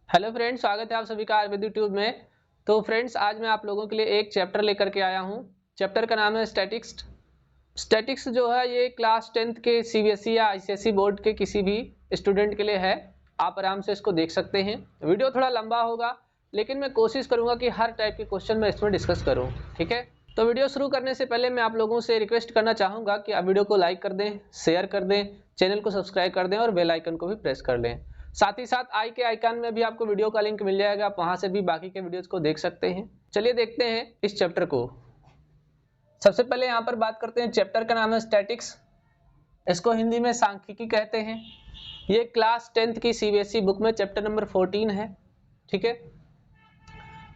Hello friends, स्वागत है आप सभी का आयुर्वेद ट्यूब में। तो फ्रेंड्स, आज मैं आप लोगों के लिए एक चैप्टर लेकर के आया हूं। चैप्टर का नाम है स्टैटिक्स। स्टैटिक्स जो है ये क्लास 10th के सीबीएसई या आईसीएसई बोर्ड के किसी भी स्टूडेंट के लिए है। आप आराम से इसको देख सकते हैं। वीडियो थोड़ा लंबा होगा, लेकिन मैं कोशिश करूंगा कि हर टाइप के क्वेश्चन मैं इसमें डिस्कस करूँ। ठीक है, तो वीडियो शुरू करने से पहले मैं आप लोगों से रिक्वेस्ट करना चाहूँगा कि आप वीडियो को लाइक कर दें, शेयर कर दें, चैनल को सब्सक्राइब कर दें और बेल आइकन को भी प्रेस कर लें। साथ ही साथ आई के आइकन में भी आपको वीडियो का लिंक मिल जाएगा, आप वहां से भी बाकी के वीडियोस को देख सकते हैं। चलिए देखते हैं इस चैप्टर को। सबसे पहले यहाँ पर बात करते हैं, चैप्टर का नाम है स्टैटिक्स। इसको हिंदी में सांख्यिकी कहते हैं। ये क्लास 10th की सीबीएसई बुक में चैप्टर नंबर 14 है। ठीक है,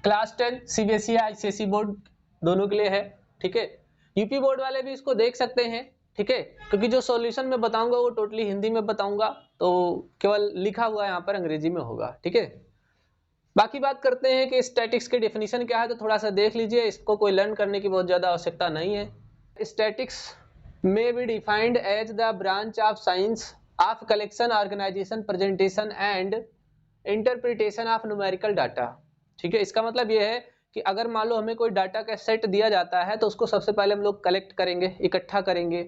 क्लास 10 सीबीएसई या आईसीएसई बोर्ड दोनों के लिए है। ठीक है, यूपी बोर्ड वाले भी इसको देख सकते हैं। ठीक है, क्योंकि जो सॉल्यूशन मैं बताऊंगा वो टोटली हिंदी में बताऊंगा, तो केवल लिखा हुआ यहाँ पर अंग्रेजी में होगा। ठीक है, बाकी बात करते हैं कि स्टैटिक्स की डेफिनेशन क्या है, तो थोड़ा सा देख लीजिए। इसको कोई लर्न करने की बहुत ज्यादा आवश्यकता नहीं है। Statics may be defined as the branch of science of collection, organization, presentation and interpretation of numerical data। ठीक है, इसका मतलब ये है कि अगर मान लो हमें कोई डाटा का सेट दिया जाता है तो उसको सबसे पहले हम लोग कलेक्ट करेंगे, इकट्ठा करेंगे,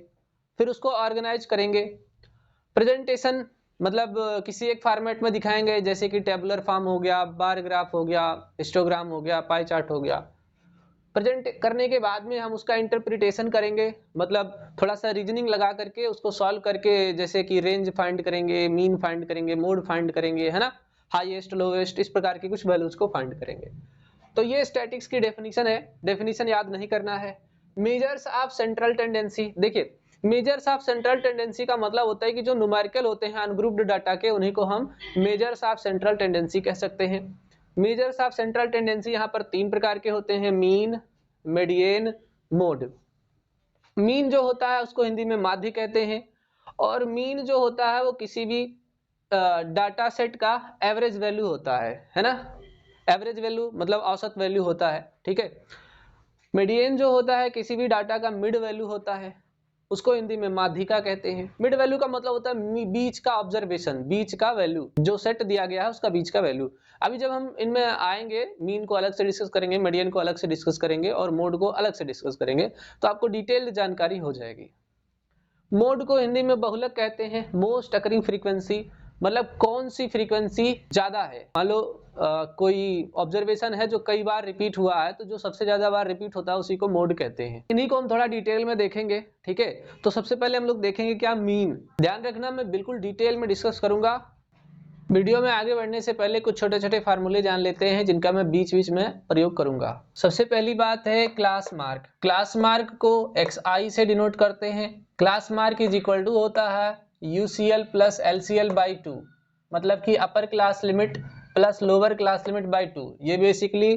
फिर उसको ऑर्गेनाइज करेंगे। प्रेजेंटेशन मतलब किसी एक फॉर्मेट में दिखाएंगे, जैसे कि टेबुलर फॉर्म हो गया, बार ग्राफ हो गया, हिस्टोग्राम हो गया, पाई चार्ट हो गया। प्रेजेंट करने के बाद में हम उसका इंटरप्रिटेशन करेंगे, मतलब थोड़ा सा रीजनिंग लगा करके उसको सॉल्व करके, जैसे कि रेंज फाइंड करेंगे, मीन फाइंड करेंगे, मोड फाइंड करेंगे, है ना, हाईएस्ट लोवेस्ट, इस प्रकार की कुछ वैल्यूज को फाइंड करेंगे। तो ये स्टैटिक्स की डेफिनेशन है। डेफिनेशन याद नहीं करना है। मेजर्स ऑफ सेंट्रल टेंडेंसी, देखिए मेजर्स ऑफ सेंट्रल टेंडेंसी का मतलब होता है कि जो न्यूमेरिकल होते हैं अनग्रुप्ड डाटा के, उन्हीं को हम मेजर्स ऑफ सेंट्रल टेंडेंसी कह सकते हैं। मेजर्स ऑफ सेंट्रल टेंडेंसी यहाँ पर 3 प्रकार के होते हैं, मीन, मीडियन, मोड। मीन जो होता है उसको हिंदी में माध्य कहते हैं, और मीन जो होता है वो किसी भी डाटा सेट का एवरेज वैल्यू होता है ना। एवरेज वैल्यू मतलब औसत वैल्यू होता है। ठीक है, मीडियन जो होता है किसी भी डाटा का मिड वैल्यू होता है, उसको हिंदी में माध्यिका कहते हैं। मिड वैल्यू का मतलब होता है बीच का ऑब्जर्वेशन, बीच का वैल्यू, जो सेट दिया गया है उसका बीच का वैल्यू। अभी जब हम इनमें आएंगे, मीन को अलग से डिस्कस करेंगे, मीडियन को अलग से डिस्कस करेंगे और मोड को अलग से डिस्कस करेंगे, तो आपको डिटेल्ड जानकारी हो जाएगी। मोड को हिंदी में बहुलक कहते हैं। मोस्ट अकरिंग फ्रीक्वेंसी मतलब कौन सी फ्रीक्वेंसी ज्यादा है। मान लो कोई ऑब्जर्वेशन है जो कई बार रिपीट हुआ है, तो जो सबसे ज्यादा बार रिपीट होता है उसी को मोड कहते हैं। इन्हीं को हम थोड़ा डिटेल में देखेंगे। ठीक है, तो सबसे पहले हम लोग देखेंगे क्या मीन। ध्यान रखना, मैं बिल्कुल डिटेल में डिस्कस करूंगा। वीडियो में आगे बढ़ने से पहले कुछ छोटे छोटे फार्मूले जान लेते हैं, जिनका मैं बीच बीच में प्रयोग करूंगा। सबसे पहली बात है क्लास मार्क। क्लास मार्क को XI से डिनोट करते हैं। Class mark is equal to होता है UCL प्लस LCL बाई 2, मतलब कि upper class limit plus lower class limit by 2। ये बेसिकली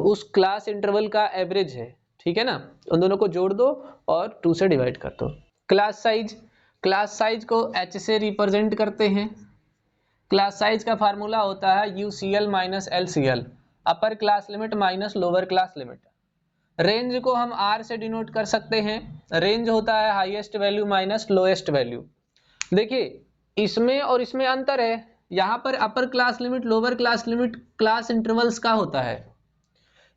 उस क्लास इंटरवल का एवरेज है। ठीक है ना, उन दोनों को जोड़ दो और 2 से डिवाइड कर दो। क्लास साइज, क्लास साइज को H से रिप्रेजेंट करते हैं। क्लास साइज का फार्मूला होता है UCL minus LCL, upper class limit minus lower class limit. Range को हम R से डिनोट कर सकते हैं। रेंज होता है highest value minus lowest value. देखिए इसमें और इसमें अंतर है। यहाँ पर अपर class limit lower class limit class intervals का होता है।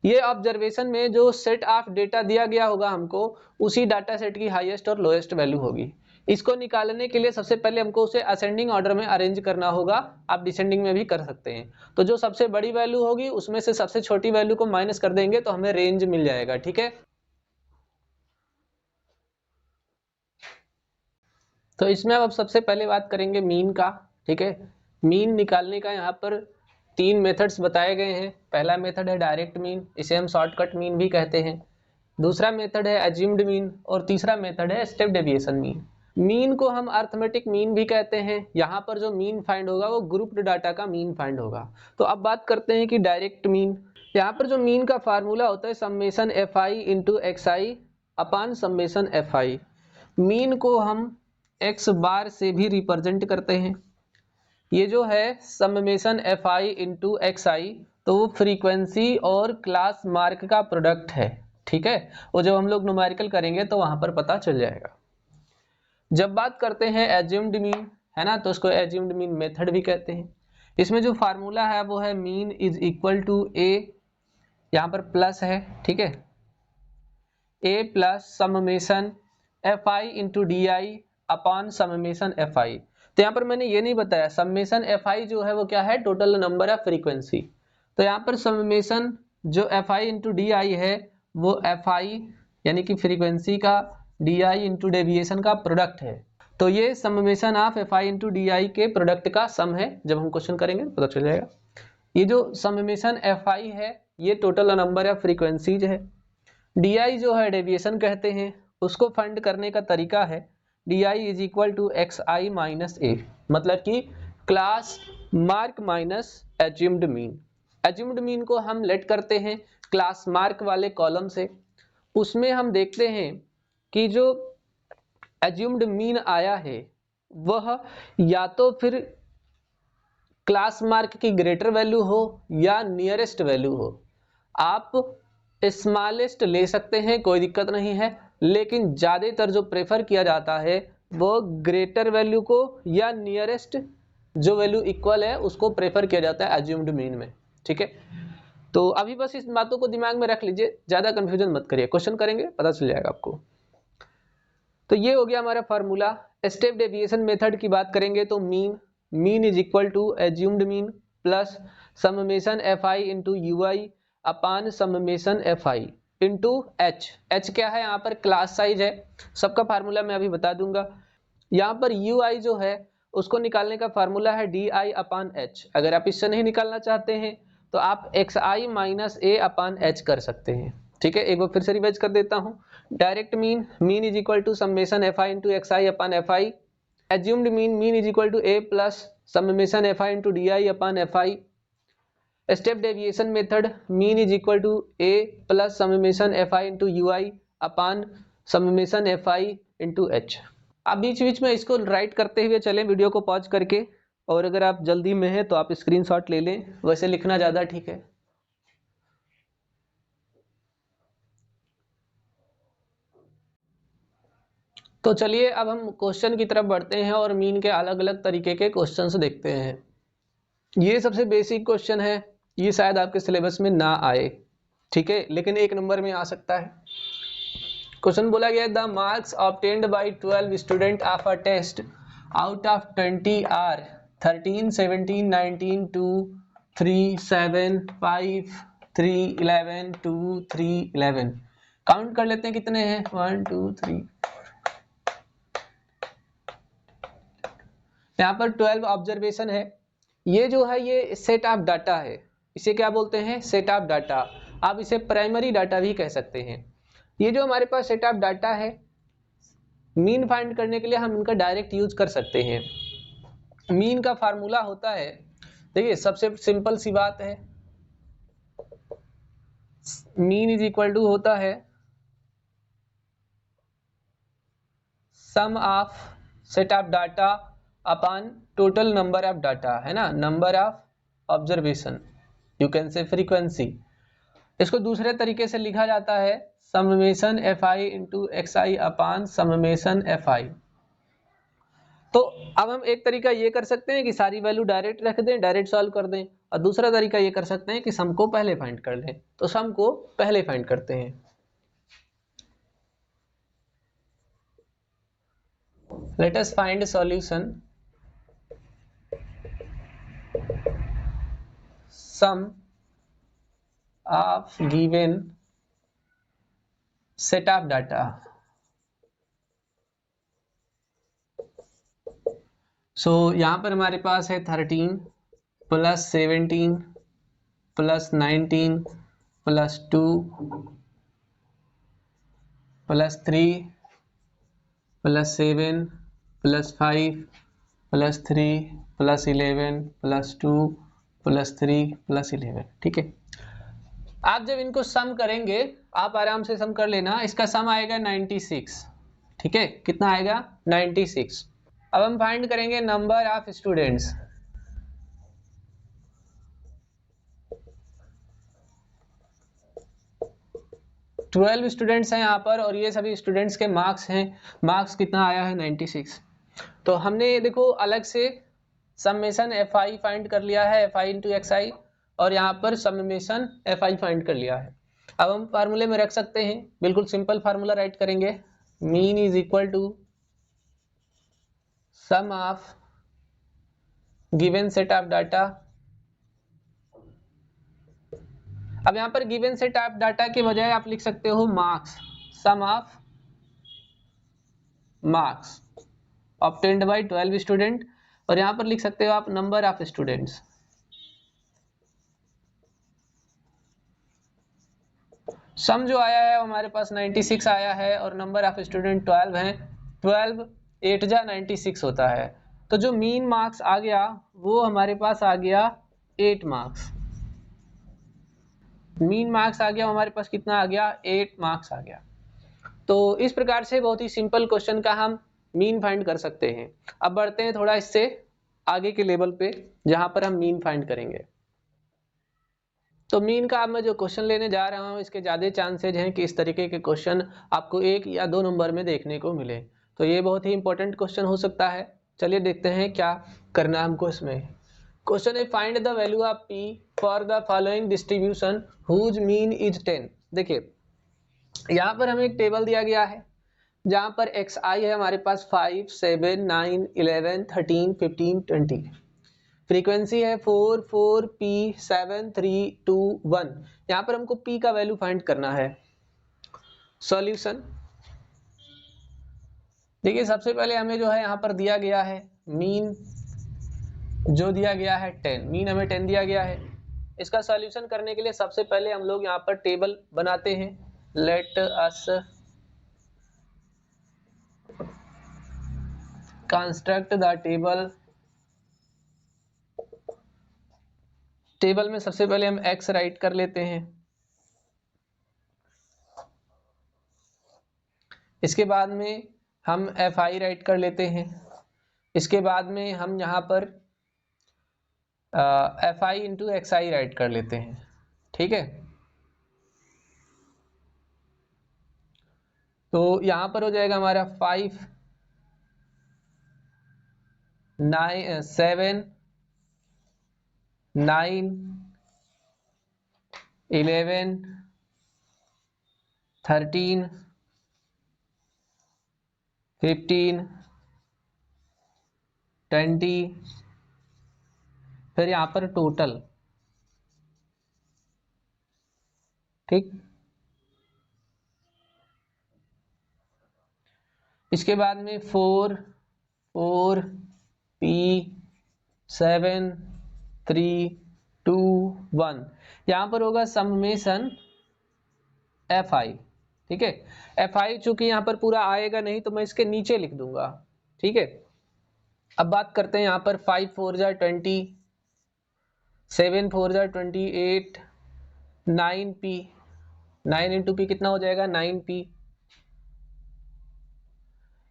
ये ऑब्जर्वेशन में जो सेट ऑफ डेटा दिया गया होगा हमको, उसी डाटा सेट की हाईएस्ट और लोएस्ट वैल्यू होगी। इसको निकालने के लिए सबसे पहले हमको उसे असेंडिंग ऑर्डर में अरेंज करना होगा। आप डिसेंडिंग में भी कर सकते हैं। तो जो सबसे बड़ी वैल्यू होगी उसमें से सबसे छोटी वैल्यू को माइनस कर देंगे तो हमें रेंज मिल जाएगा। ठीक है, तो इसमें अब सबसे पहले बात करेंगे मीन का। ठीक है, मीन निकालने का यहाँ पर 3 मेथड्स बताए गए हैं। पहला मेथड है डायरेक्ट मीन, इसे हम शॉर्टकट मीन भी कहते हैं। दूसरा मेथड है अज्यूम्ड मीन और तीसरा मेथड है स्टेप डेविएशन मीन। मीन को हम अर्थमेटिक मीन भी कहते हैं। यहाँ पर जो मीन फाइंड होगा वो ग्रुप्ड डाटा का मीन फाइंड होगा। तो अब बात करते हैं कि डायरेक्ट मीन। यहाँ पर जो मीन का फार्मूला होता है समेशन FI इंटू XI अपान समेशन FI। मीन को हम x बार से भी रिप्रेजेंट करते हैं। ये जो है समेशन FI इंटू XI, तो वो फ्रीक्वेंसी और क्लास मार्क का प्रोडक्ट है। ठीक है, वो जब हम लोग न्यूमेरिकल करेंगे तो वहां पर पता चल जाएगा। जब बात करते हैं एज्यूम्ड मीन, है ना, तो उसको एज्यूम्ड मीन मेथड भी कहते हैं। इसमें जो फार्मूला है वो है mean is equal to A, यहाँ पर प्लस है, ठीक है, A plus summation F I into D I upon summation F I. तो यहाँ पर मैंने ये नहीं बताया समेशन एफ आई जो है वो क्या है, टोटल नंबर ऑफ फ्रीक्वेंसी। तो यहाँ पर समेशन जो F I into D I है वो एफ आई यानी कि फ्रीक्वेंसी का डी आई इंटू डेविएशन का प्रोडक्ट है। तो ये summation of F I into D I के प्रोडक्ट का सम है। जब हम क्वेश्चन करेंगे पता चल जाएगा। ये जो समेशन एफ आई है ये टोटल नंबर ऑफ फ्रीक्वेंसीज है। डी आई जो है डेविएशन कहते हैं, उसको फाइंड करने का तरीका है D I is equal to X I minus A, मतलब कि class mark minus assumed mean. Assumed mean को हम लेट करते हैं क्लास मार्क वाले कॉलम से, उसमें हम देखते हैं कि जो एज्यूम्ड मीन आया है वह या तो फिर क्लास मार्क की ग्रेटर वैल्यू हो या नियरेस्ट वैल्यू हो। आप स्मॉलेस्ट ले सकते हैं, कोई दिक्कत नहीं है, लेकिन ज़्यादातर जो प्रेफर किया जाता है वो ग्रेटर वैल्यू को या नियरेस्ट जो वैल्यू इक्वल है उसको प्रेफर किया जाता है एज्यूम्ड मीन में, ठीक है। तो अभी बस इस बातों को दिमाग में रख लीजिए, ज़्यादा कन्फ्यूजन मत करिए, क्वेश्चन करेंगे पता चल जाएगा आपको। तो ये हो गया हमारा फार्मूला। स्टेप डेविएशन मेथड की बात करेंगे तो mean is equal to assumed mean plus summation F I into you I upon summation F I into H. H क्या है, यहाँ पर क्लास साइज है, सबका फार्मूला मैं अभी बता दूंगा। यहाँ पर यू आई जो है उसको निकालने का फार्मूला है डी आई अपान एच। अगर आप इससे नहीं निकालना चाहते हैं तो आप x I minus A upon H कर सकते हैं, ठीक है। एक बार फिर से रिवाइज कर देता हूँ। Direct mean is equal to summation F I into x I upon f i. Assumed mean is equal to a plus summation F I into D I upon f i. Step deviation method mean is equal to a plus summation F I into you I upon summation F I into h. आप बीच बीच में इसको right करते हुए चलें video को pause करके, और अगर आप जल्दी में हैं तो आप स्क्रीनशॉट ले लें, वैसे लिखना ज़्यादा ठीक है। तो चलिए अब हम क्वेश्चन की तरफ बढ़ते हैं और मीन के अलग अलग तरीके के क्वेश्चंस देखते हैं। ये सबसे बेसिक क्वेश्चन है, ये शायद आपके सिलेबस में ना आए, ठीक है, लेकिन एक नंबर में आ सकता है। क्वेश्चन बोला गया the marks obtained by 12 student of a test out of 20 are 13, 17, 19, 2, 3, 7, 5, 3, 11, 2, 3, 11। Count कर लेते हैं कितने हैं, 1, 2, 3। यहाँ पर 12 ऑब्जर्वेशन है। ये जो है ये सेट ऑफ डाटा है, इसे क्या बोलते हैं, सेट ऑफ डाटा। आप इसे प्राइमरी डाटा भी कह सकते हैं। ये जो हमारे पास सेट ऑफ डाटा है, मीन फाइंड करने के लिए हम इनका डायरेक्ट यूज कर सकते हैं। मीन का फार्मूला होता है, देखिए सबसे सिंपल सी बात है, मीन इज इक्वल टू होता है sum of set of data upon total number of data, है ना, number of observation, you can say frequency. इसको दूसरे तरीके से लिखा जाता है summation F I into x I upon summation F I. तो अब हम एक तरीका ये कर सकते हैं कि सारी वैल्यू डायरेक्ट रख दें, डायरेक्ट सॉल्व कर दें, और दूसरा तरीका ये कर सकते हैं कि सम को पहले फाइंड कर लें। तो सम को पहले फाइंड करते हैं। Late us find solution sum of given set of data। सो यहाँ पर हमारे पास है 13 plus 17 plus 19 plus 2 plus 3 plus 7 plus 5 plus 3 plus 11 plus 2 plus 3 plus 11, ठीक है। आप जब इनको सम करेंगे, आप आराम से सम कर लेना, इसका सम आएगा 96, ठीक है, कितना आएगा 96। अब हम फाइंड करेंगे number of students. Twelve students हैं यहाँ पर, और ये सभी स्टूडेंट्स के मार्क्स हैं। मार्क्स कितना आया है 96। तो हमने देखो अलग से समेशन एफ आई फाइंड कर लिया है, एफ आई इंटू एक्स आई, और यहाँ पर समेशन एफ आई फाइंड कर लिया है। अब हम फार्मूले में रख सकते हैं, बिल्कुल सिंपल फार्मूला राइट करेंगे, mean is equal to sum of given set of data. अब यहाँ पर गिवन सेट ऑफ डाटा के बजाय आप लिख सकते हो marks, sum of marks obtained by 12 student, और यहाँ पर लिख सकते हो आप नंबर ऑफ स्टूडेंट्स। सम जो आया है हमारे पास 96 आया है, और नंबर ऑफ स्टूडेंट 12 हैं, 12 8 जा 96 होता है। तो जो मीन मार्क्स आ गया वो हमारे पास आ गया 8 मार्क्स। मीन मार्क्स आ गया हमारे पास, कितना आ गया, 8 मार्क्स आ गया। तो इस प्रकार से बहुत ही सिंपल क्वेश्चन का हम मीन फाइंड कर सकते हैं। अब बढ़ते हैं थोड़ा इससे आगे के लेवल पे, जहां पर हम मीन फाइंड करेंगे। तो मीन का अब मैं जो क्वेश्चन लेने जा रहा हूं, इसके ज़्यादा चांसेज हैं कि इस तरीके के क्वेश्चन आपको 1 या 2 नंबर में देखने को मिले। तो ये बहुत ही इंपॉर्टेंट क्वेश्चन हो सकता है। चलिए देखते हैं क्या करना है हमको इसमें। क्वेश्चन है find the value of p for the following distribution whose mean is 10। देखिए यहाँ पर हमें एक टेबल दिया गया है जहाँ पर एक्स आई है हमारे पास 5, 7, 9, 11, 13, 15, 20। फ्रीक्वेंसी है 4, 4, P, 7, 3, 2, 1। यहाँ पर हमको P का वैल्यू फाइंड करना है। सॉल्यूशन देखिए, सबसे पहले हमें जो है यहाँ पर दिया गया है मीन, जो दिया गया है 10, मीन हमें 10 दिया गया है। इसका सॉल्यूशन करने के लिए सबसे पहले हम लोग यहाँ पर टेबल बनाते हैं। Let us construct the table. Table में सबसे पहले हम x राइट कर लेते हैं, इसके बाद में हम एफ आई राइट कर लेते हैं, इसके बाद में हम यहाँ पर F I into x I right कर लेते हैं। ठीक है, तो यहाँ पर हो जाएगा हमारा 5, 9, 7, 9, 11, 13, 15, 20, फिर यहाँ पर टोटल। ठीक, इसके बाद में 4, 4, P, 7, 3, 2, 1। यहाँ पर होगा समेशन एफ आई। ठीक है, एफ आई चूंकि यहाँ पर पूरा आएगा नहीं तो मैं इसके नीचे लिख दूंगा। ठीक है, अब बात करते हैं यहाँ पर 5 4 जा 20, 7 4 जा 28, 9P, 9 इंटू पी कितना हो जाएगा 9P,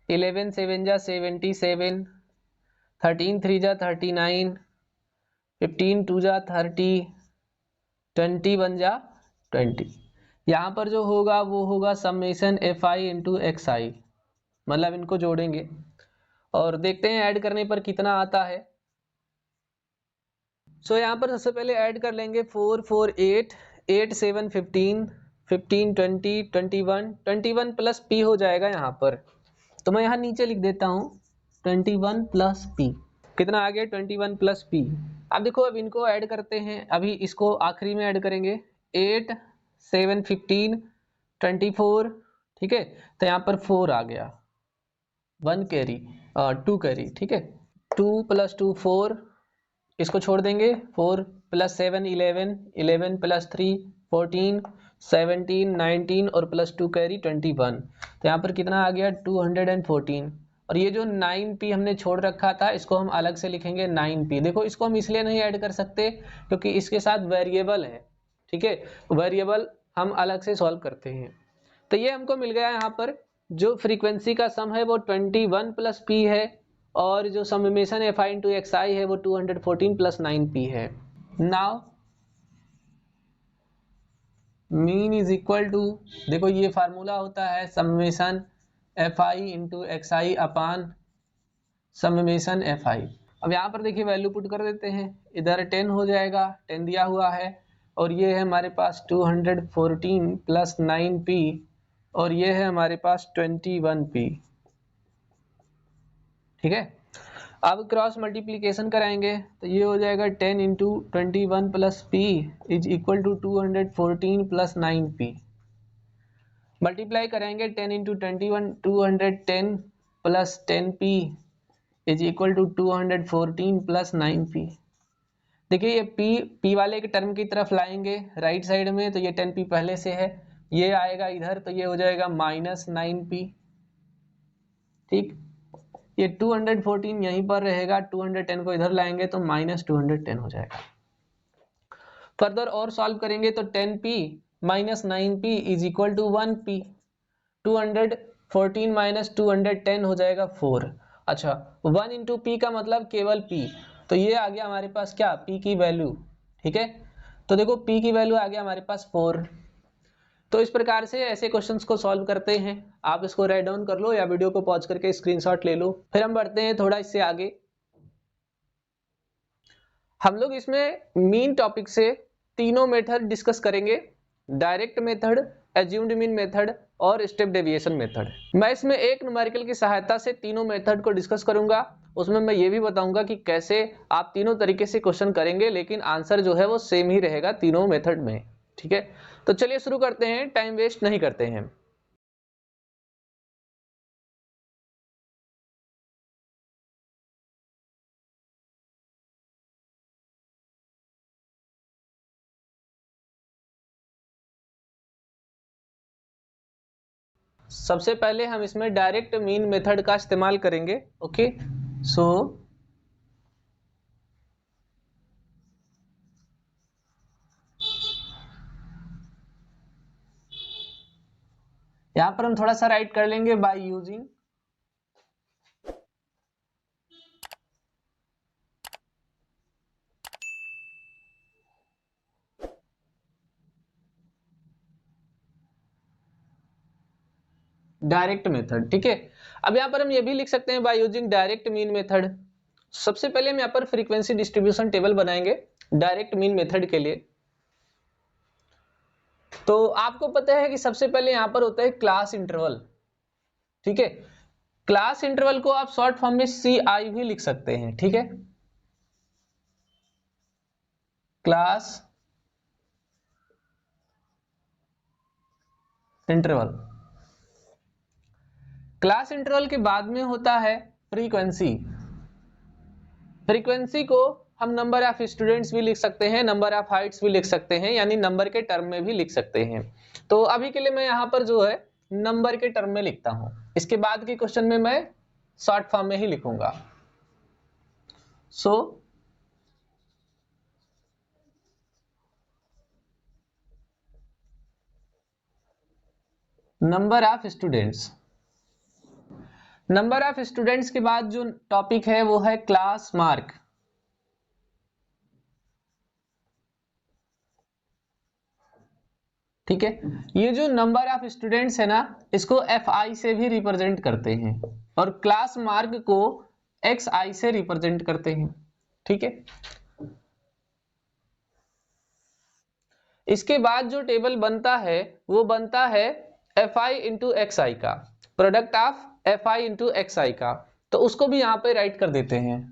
11 7 जा 77, 13 3 जा 39, 15 2 जा 30, 21 जा 20। यहाँ पर जो होगा वो होगा summation F I into x I, मतलब इनको जोड़ेंगे और देखते हैं ऐड करने पर कितना आता है। सो यहाँ पर सबसे पहले ऐड कर लेंगे 4 4 8, 8 7 15, 15 20, 21, 21 प्लस पी हो जाएगा यहाँ पर, तो मैं यहाँ नीचे लिख देता हूँ 21 प्लस पी। कितना आ गया 21 प्लस पी। अब देखो, अब इनको ऐड करते हैं, अभी इसको आखिरी में ऐड करेंगे। 8 7 15 24। ठीक है, तो यहाँ पर 4 आ गया, 1 कैरी 2 कैरी। ठीक है, 2 + 2 4, इसको छोड़ देंगे। 4 + 7 11, 11 + 3 14, 17 19 और +2 कैरी 21। तो यहाँ पर कितना आ गया 214। और ये जो 9P हमने छोड़ रखा था इसको हम अलग से लिखेंगे 9P। देखो, इसको हम इसलिए नहीं ऐड कर सकते क्योंकि इसके साथ वेरिएबल है। ठीक है, वेरिएबल हम अलग से सॉल्व करते हैं। तो ये हमको मिल गया यहाँ पर जो फ्रीक्वेंसी का सम है वो 21 + P है, और जो summation F I into x I है वो 214 + 9P है। Now mean is equal to, देखो ये फार्मूला होता है summation F I into x I upon summation F I. अब यहाँ पर देखिए वैल्यू पुट कर देते हैं, इधर 10 हो जाएगा, 10 दिया हुआ है, और ये है हमारे पास 214 प्लस 9p, और ये है हमारे पास 21p। ठीक है, अब क्रॉस मल्टीप्लीकेशन कराएंगे तो ये हो जाएगा 10 into 21 plus p is equal to 214 plus 9p। Multiply करेंगे 10 into 21 210 plus 10p is equal to 214 plus 9p। देखिए ये p वाले के टर्म की तरफ लाएंगे राइट साइड में, तो ये 10p पहले से है, ये आएगा इधर तो ये हो जाएगा माइनस 9p। ठीक, ये 214 यहीं पर रहेगा, 210 को इधर लाएंगे तो माइनस 210 हो जाएगा। फर्दर और सॉल्व करेंगे तो 10p minus 9p is equal to 1p। 214 minus 210 हो जाएगा 4। अच्छा, 1 इंटू पी का मतलब केवल p, तो ये आ गया हमारे पास क्या, p की वैल्यू। ठीक है, तो देखो p की वैल्यू आ गया हमारे पास 4। तो इस प्रकार से ऐसे क्वेश्चंस को सॉल्व करते हैं। आप इसको राइट डाउन कर लो या वीडियो को पॉज करके स्क्रीनशॉट ले लो। फिर हम बढ़ते हैं थोड़ा इससे आगे। हम लोग इसमें मीन टॉपिक से तीनों मेथड डिस्कस करेंगे, direct method, assumed mean method और स्टेप डेविएशन मेथड। मैं इसमें एक न्यूमेरिकल की सहायता से तीनों मेथड को डिस्कस करूंगा। उसमें मैं ये भी बताऊंगा कि कैसे आप तीनों तरीके से क्वेश्चन करेंगे, लेकिन आंसर जो है वो सेम ही रहेगा तीनों मेथड में। ठीक है, तो चलिए शुरू करते हैं, टाइम वेस्ट नहीं करते हैं। सबसे पहले हम इसमें डायरेक्ट मीन मेथड का इस्तेमाल करेंगे। ओके, सो यहां पर हम थोड़ा सा राइट कर लेंगे बाय यूजिंग डायरेक्ट मेथड। ठीक है, अब यहां पर हम ये भी लिख सकते हैं by using direct mean method. सबसे पहले हम यहां पर फ्रीक्वेंसी डिस्ट्रीब्यूशन टेबल बनाएंगे डायरेक्ट मीन मेथड के लिए। तो आपको पता है कि सबसे पहले यहां पर होता है क्लास इंटरवल। ठीक है, क्लास इंटरवल को आप शॉर्ट फॉर्म में CI भी लिख सकते हैं। ठीक है, क्लास इंटरवल। क्लास इंटरवल के बाद में होता है फ्रीक्वेंसी। फ्रीक्वेंसी को हम नंबर ऑफ स्टूडेंट्स भी लिख सकते हैं, नंबर ऑफ हाइट्स भी लिख सकते हैं, यानी नंबर के टर्म में भी लिख सकते हैं। तो अभी के लिए मैं यहां पर जो है नंबर के टर्म में लिखता हूं, इसके बाद के क्वेश्चन में मैं शॉर्ट फॉर्म में ही लिखूंगा। So number of students, number of students के बाद जो टॉपिक है वो है क्लास मार्क। ठीक है, ये जो नंबर ऑफ स्टूडेंट्स है ना, इसको FI से भी रिप्रेजेंट करते हैं और क्लास मार्क को XI से रिप्रेजेंट करते हैं। ठीक है, इसके बाद जो टेबल बनता है वो बनता है FI इंटू XI का, product of FI into XI का, तो उसको भी यहां पे राइट कर देते हैं।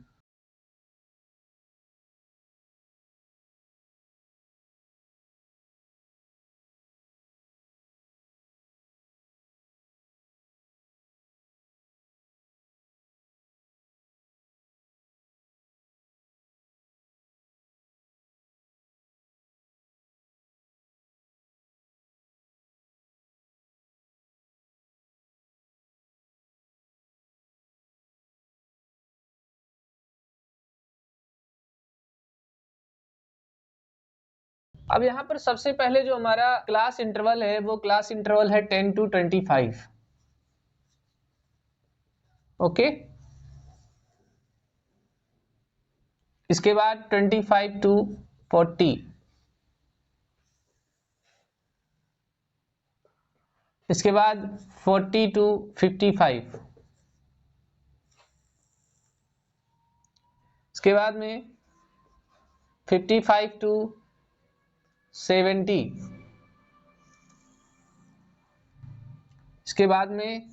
अब यहाँ पर सबसे पहले जो हमारा क्लास इंटरवल है वो क्लास इंटरवल है 10 to 25। ओके, इसके बाद 25 to 40, इसके बाद 40 to 55, इसके बाद में 55 to 70, इसके बाद में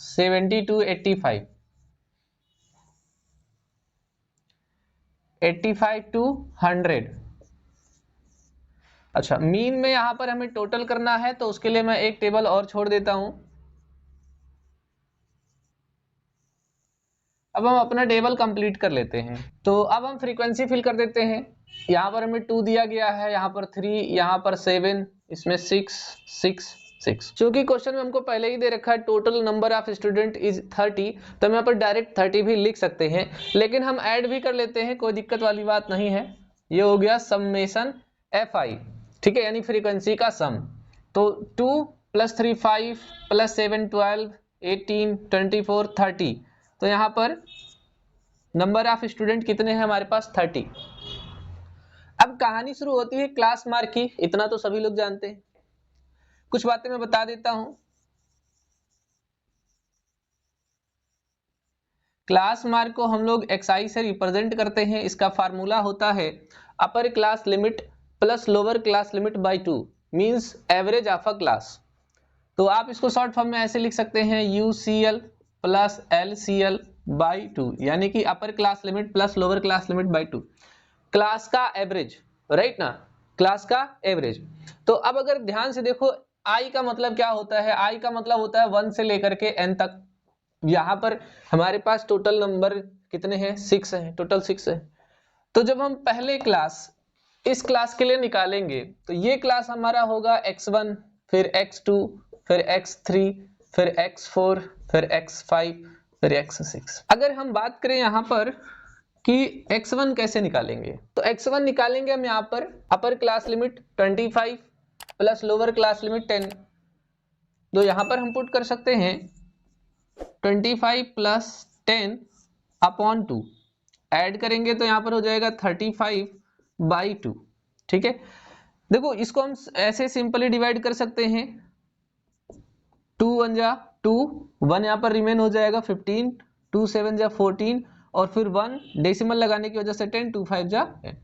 70 to 85, 85 to 100। अच्छा, मीन में यहां पर हमें टोटल करना है तो उसके लिए मैं एक टेबल और छोड़ देता हूं। अब हम अपना टेबल कंप्लीट कर लेते हैं। तो अब हम फ्रीक्वेंसी फिल कर देते हैं। यहाँ पर हमें 2 दिया गया है, यहाँ पर 3, यहाँ पर 7, इसमें 6 6 6। क्योंकि क्वेश्चन में हमको पहले ही दे रखा है total number of student is 30, तो हम यहाँ पर डायरेक्ट 30 भी लिख सकते हैं, लेकिन हम ऐड भी कर लेते हैं, कोई दिक्कत वाली बात नहीं है। ये हो गया समेशन fi, ठीक है, यानी फ्रीक्वेंसी का सम। तो 2 + 3 5 + 7 12 18 24 30, तो यहाँ पर नंबर ऑफ स्टूडेंट कितने हैं हमारे पास 30। अब कहानी शुरू होती है क्लास मार्क की, इतना तो सभी लोग जानते हैं। कुछ बातें मैं बता देता हूं। क्लास मार्क को हम लोग xi से रिप्रेजेंट करते हैं। इसका फार्मूला होता है upper class limit plus lower class limit by 2 means average of a class. तो आप इसको शॉर्ट फॉर्म में ऐसे लिख सकते हैं UCL प्लस LCL बाई 2, यानी कि upper class limit plus lower class limit by 2, class का एवरेज, राइट ना, क्लास का एवरेज। तो अब अगर ध्यान से देखो, I का मतलब क्या होता है, I का मतलब होता है 1 से लेकर के n तक। यहाँ पर हमारे पास टोटल नंबर कितने हैं, 6 है, टोटल 6 है। तो जब हम पहले क्लास इस क्लास के लिए निकालेंगे तो ये क्लास हमारा होगा x1, फिर x2, फिर x3, फिर x4, फिर x5, फिर x6। अगर हम बात करें यहाँ पर कि x1 कैसे निकालेंगे, तो x1 निकालेंगे हम यहाँ पर अपर class limit 25 plus lower class limit 10। तो यहाँ पर हम पुट कर सकते हैं 25 प्लस 10 अपॉन 2, ऐड करेंगे तो यहाँ पर हो जाएगा 35 बाई 2, ठीक है। देखो इसको हम ऐसे सिंपली डिवाइड कर सकते हैं, 2 1 जा 2, 1 यहाँ पर रिमेन हो जाएगा 15, 2 7 जा 14, और फिर 1 डेसिमल लगाने की वजह से 10, 2 5 जा 10।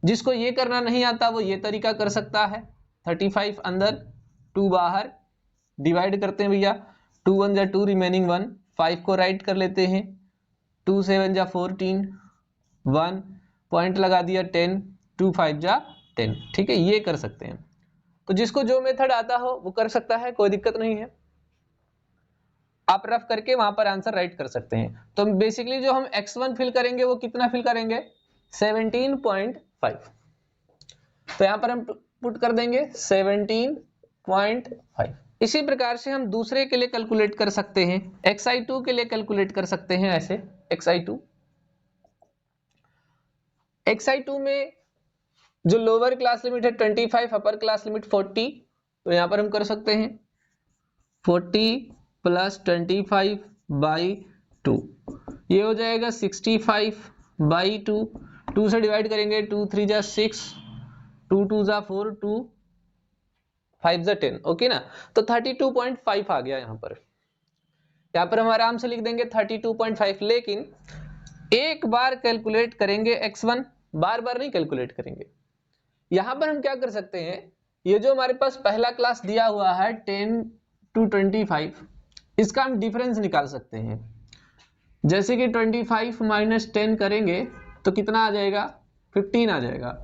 जिसको ये करना नहीं आता वो ये तरीका कर सकता है, 35 अंदर 2 बाहर, डिवाइड करते हैं भैया, 2 1 जा 2 रिमेनिंग 1, 5 को राइट कर लेते हैं, 2 7 जा 14, 1 पॉइंट लगा दिया 10, 2 5 जा 10, ठीक है, ये कर सकते हैं। तो जिसको जो मेथड आता हो वो कर सकता है, कोई दिक्कत नहीं है, आप रफ करके वहां पर आंसर राइट कर सकते हैं। तो बेसिकली जो हम x1 फिल करेंगे वो कितना फिल करेंगे, 17.5। तो यहां पर हम पुट कर देंगे 17.5। इसी प्रकार से हम दूसरे के लिए कैलकुलेट कर सकते हैं, xi2 के लिए कैलकुलेट कर सकते हैं ऐसे, xi2 में जो लोअर क्लास लिमिट है 25, अपर क्लास लिमिट 40, तो यहां पर हम कर सकते हैं 40 प्लस 25 बाई 2, ये हो जाएगा 65 बाई 2, 2 से डिवाइड करेंगे, 2 3 जा 6, 2 2 जा 4, 2 5 जा 10, ओके ना। तो 32.5 आ गया यहाँ पर हम आराम से लिख देंगे 32.5। लेकिन एक बार कैलकुलेट करेंगे x1, बार बार नहीं कैलकुलेट करेंगे। यहां पर हम क्या कर सकते हैं, ये जो हमारे पास पहला क्लास दिया हुआ है 10 to 25, इसका हम डिफरेंस निकाल सकते हैं। जैसे कि 25 माइनस 10 करेंगे तो कितना आ जाएगा, 15 आ जाएगा।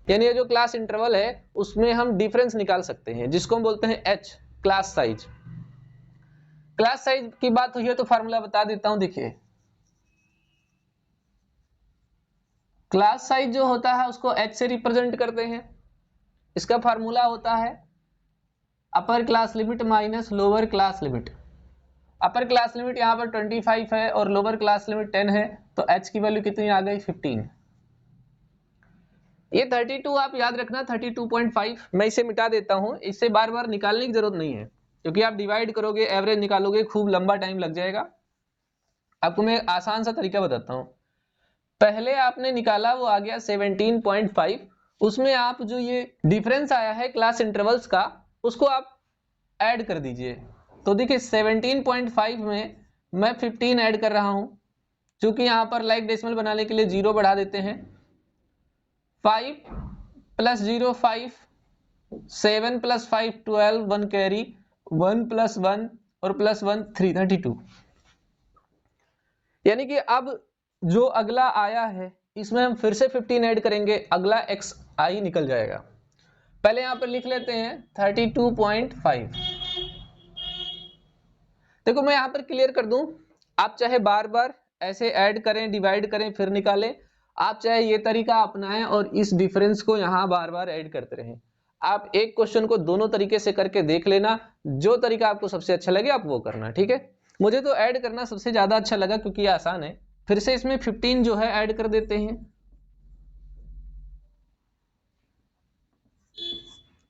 यानी ये जो क्लास इंटरवल है उसमें हम डिफरेंस निकाल सकते हैं, जिसको हम बोलते हैं h, class size. Class size की बात हुई है तो फार्मूला बता देता हूं, देखिए क्लास साइज जो होता है उसको h से रिप्रेजेंट करते हैं। इसका फार्मूला होता है upper class limit minus lower class limit. अपर क्लास लिमिट यहाँ पर 25 है और लोअर क्लास लिमिट 10 है, तो h की वैल्यू कितनी आ गई, 15। ये 32 आप याद रखना, 32.5। मैं इसे मिटा देता हूं, इससे बार बार निकालने की जरूरत नहीं है, क्योंकि आप डिवाइड करोगे, एवरेज निकालोगे, खूब लंबा टाइम लग जाएगा। आपको मैं आसान सा तरीका बताता हूं। पहले आपने निकाला वो आ गया 17.5, उसमें आप जो ये डिफरेंस आया है क्लास इंटरवल्स का उसको आप ऐड कर दीजिए। तो देखिए 17.5 में मैं 15 ऐड कर रहा हूं, चूंकि यहाँ पर लाइक डेसिमल बनाने के लिए 0 बढ़ा देते हैं। 5 + 0 5, 7 + 5 12, 1 कैरी, 1 + 1 और +1 3, 32। यानी कि अब जो अगला आया है इसमें हम फिर से 15 ऐड करेंगे, अगला xi निकल जाएगा। पहले यहां पर लिख लेते हैं 32.5। देखो मैं यहां पर क्लियर कर दूं, आप चाहे बार बार ऐसे ऐड करें, डिवाइड करें फिर निकालें, आप चाहे ये तरीका अपनाएं और इस डिफरेंस को यहां बार बार ऐड करते रहें। आप एक क्वेश्चन को दोनों तरीके से करके देख लेना, जो तरीका आपको सबसे अच्छा लगे आप वो करना, ठीक है। मुझे तो ऐड करना सबसे ज्यादा अच्छा लगा क्योंकि ये आसान है। फिर से इसमें 15 जो है ऐड कर देते हैं,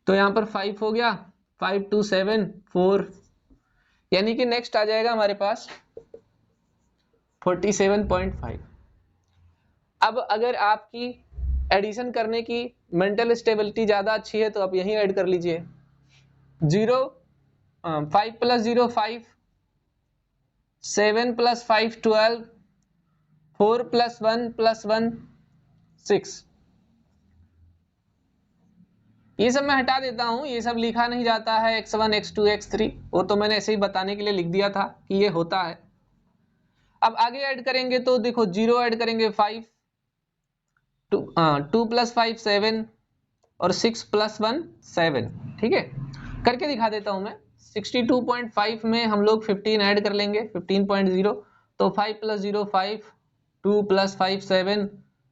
तो यहां पर 5 हो गया, 5 2 7 4, यानी कि नेक्स्ट आ जाएगा हमारे पास 47.5। अब अगर आपकी एडिशन करने की मेंटल स्टेबिलिटी ज्यादा अच्छी है तो आप यहीं ऐड कर लीजिए। 5 + 0 5, 7 + 5 12, 4 + 1 + 1 6। ये सब मैं हटा देता हूं, ये सब लिखा नहीं जाता है x1 x2 x3, वो तो मैंने ऐसे ही बताने के लिए लिख दिया था कि ये होता है। अब आगे ऐड करेंगे तो देखो 0 ऐड करेंगे 5, 2 + 5 7 और 6 + 1 7, ठीक है। करके दिखा देता हूं मैं। 62.5 में हम लोग 15 ऐड कर लेंगे, 15.0, तो 5 + 0 5, 2 + 5 7,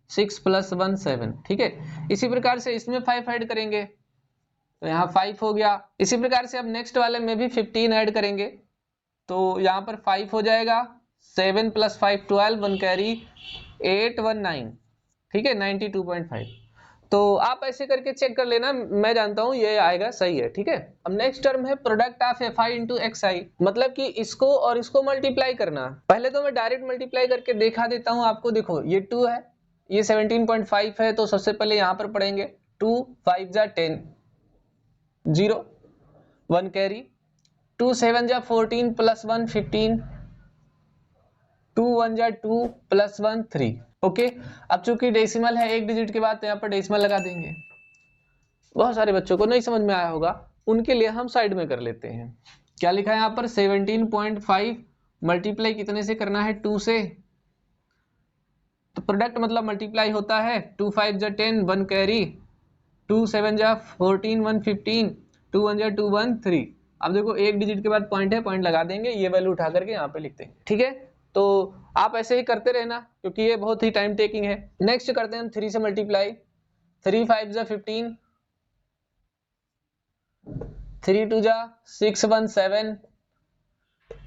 6 + 1 7, ठीक है। इसी प्रकार से इसमें 5 ऐड करेंगे तो यहाँ 5 हो गया। इसी प्रकार से अब नेक्स्ट वाले में भी 15 ऐड करेंगे तो यहाँ पर 5 हो जाएगा, 7 + 5 12, 1 कैरी, 8 1 9, ठीक है, 92.5। तो आप ऐसे करके चेक कर लेना, मैं जानता हूं ये आएगा, सही है, ठीक है। अब नेक्स्ट टर्म है product of fi into xi, मतलब कि इसको और इसको मल्टीप्लाई करना। पहले तो मैं डायरेक्ट मल्टीप्लाई करके दिखा देता हूं आपको। देखो ये 2 है, ये 17.5 है, तो सबसे पहले यहां पर पढ़ेंगे 2 5 जा 10, 0 1 कैरी, 2 7 जा 14 + 1 15, 2 1 जा 2 + 1 3, ओके। अब चूंकि डेसिमल है एक डिजिट के बाद तो यहाँ पर डेसिमल लगा देंगे। बहुत सारे बच्चों को नहीं समझ में आया होगा, उनके लिए हम साइड में कर लेते हैं। क्या लिखा है यहाँ पर 17.5 मल्टीप्लाई कितने से करना है, 2 से, तो प्रोडक्ट मतलब मल्टीप्लाई होता है 2 5 जा 10, 1 कैरी, 2 7 जा 14, 1 15, 2 1 जा 2 1 3। अब देखो एक डिजिट के बाद पॉइंट है, पॉइंट लगा देंगे, ये वैल्यू उठा करके यहाँ पे लिखते हैं, ठीक है। तो आप ऐसे ही करते रहना क्योंकि ये बहुत ही टाइम टेकिंग है। नेक्स्ट करते हैं हम 3 से मल्टीप्लाई, 3 5 जा 15, 3 2 जा 6 1 7,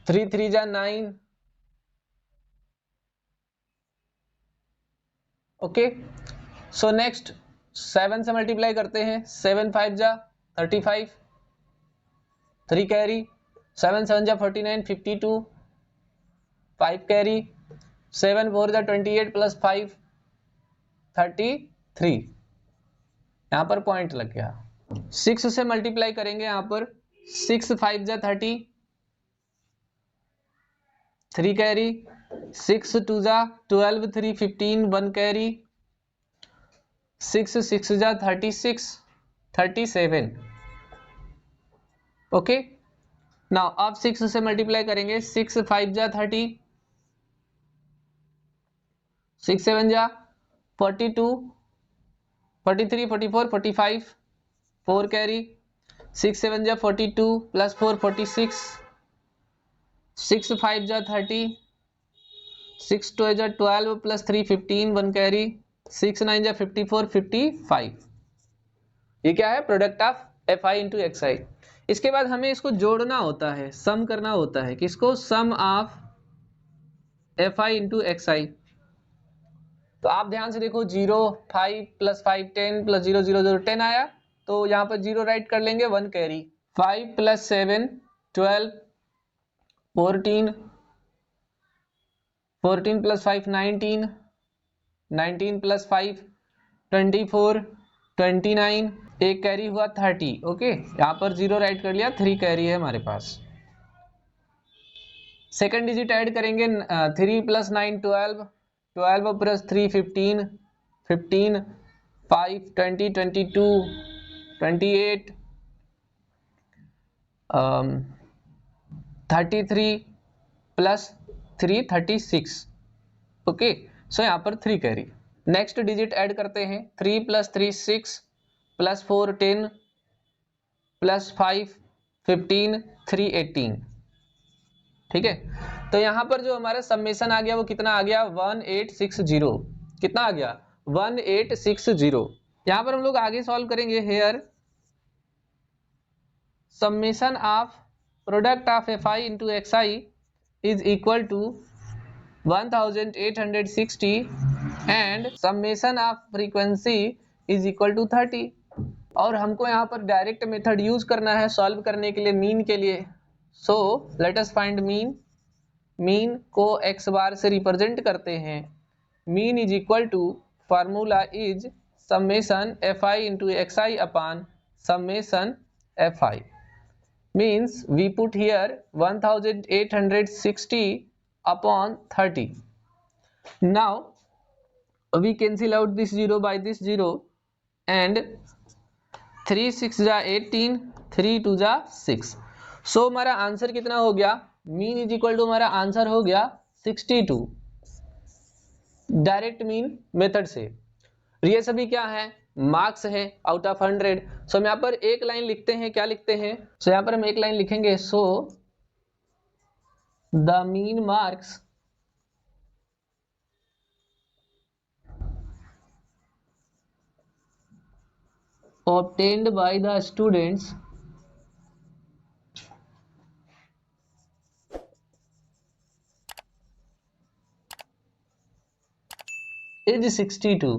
3 3 जा 9, ओके। सो नेक्स्ट 7 से मल्टीप्लाई करते हैं, 7 5 जा 35, 3 कैरी, 7 7 जा 49 52, 5 कैरी, 7 4 जा 28 + 5 33, यहाँ पर पॉइंट लग गया। 6 से मल्टीप्लाई करेंगे यहाँ पर, 6 5 जा 30, 3 कैरी, 6 2 जा 12, 3 15, 1 कैरी, 6 6 जा 36, 37, ओके। नाउ अब 6 से मल्टीप्लाई करेंगे, 6 5 जा 30, 6 7 जा 42, 43 44 45, 4 कैरी, 6 7 जा 42 + 4 46, 6 5 जा 30, 6 2 जा 12 + 3 15, 1 कैरी, 6 9 जा 54 55। ये क्या है, product of fi into xi। इसके बाद हमें इसको जोड़ना होता है, सम करना होता है, किसको, सम ऑफ fi into xi। तो आप ध्यान से देखो 0 5 + 5 10 + 0 0 0 10 आया, तो यहाँ पर 0 राइट कर लेंगे, 1 कैरी, 5 + 7 12, 14 14 + 5 19, 19 + 5 24, 29, एक कैरी हुआ 30, ओके। यहाँ पर 0 राइट कर लिया, 3 कैरी है हमारे पास। सेकंड डिजिट ऐड करेंगे 3 + 9 12, 12 + 3 15, 15 5 20 22 28 33 + 3 36। ओके, सो यहाँ पर 3 कैरी। नेक्स्ट डिजिट ऐड करते हैं 3 + 3 6 + 4 10 + 5 15 3 18। ठीक है, तो यहाँ पर जो हमारा समेशन आ गया वो कितना आ गया 1860। कितना आ गया 1860। यहाँ पर हम लोग आगे सॉल्व करेंगे। Here summation of product of fi into xi is equal to 1860 and summation of frequency is equal to 30। और हमको यहाँ पर डायरेक्ट मेथड यूज करना है सॉल्व करने के लिए मीन के लिए। So let us find mean. Mean को x बार से रिप्रेजेंट करते हैं। Mean is equal to formula is summation fi into xi upon summation fi। means we put here 1860 upon 30. Now we cancel out this 0 by this 0 and 3 6 जा 18, 3 2 जा 6। सो हमारा answer कितना हो गया, मीन इज इक्वल टू हमारा answer हो गया 62 direct mean method से। ये सभी क्या है, मार्क्स है आउट ऑफ 100। सो हम यहाँ पर एक लाइन लिखते हैं, क्या लिखते हैं, सो यहाँ पर हम एक लाइन लिखेंगे। So the mean marks obtained by the students is 62।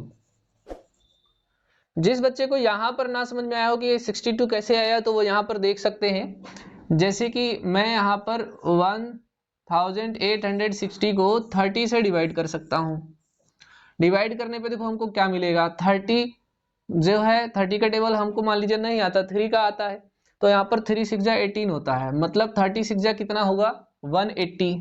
जिस बच्चे को यहाँ पर ना समझ में आया हो कि ये 62 कैसे आया, तो वो यहाँ पर देख सकते हैं। जैसे कि मैं यहाँ पर 1860 को 30 से डिवाइड कर सकता हूँ। डिवाइड करने पे देखो हमको क्या मिलेगा, 30 जो है 30 का टेबल हमको मान लीजिए नहीं आता, 3 का आता है। तो यहाँ पर 3 6 जा 18 होता है, मतलब 36 जा कितना होगा 180।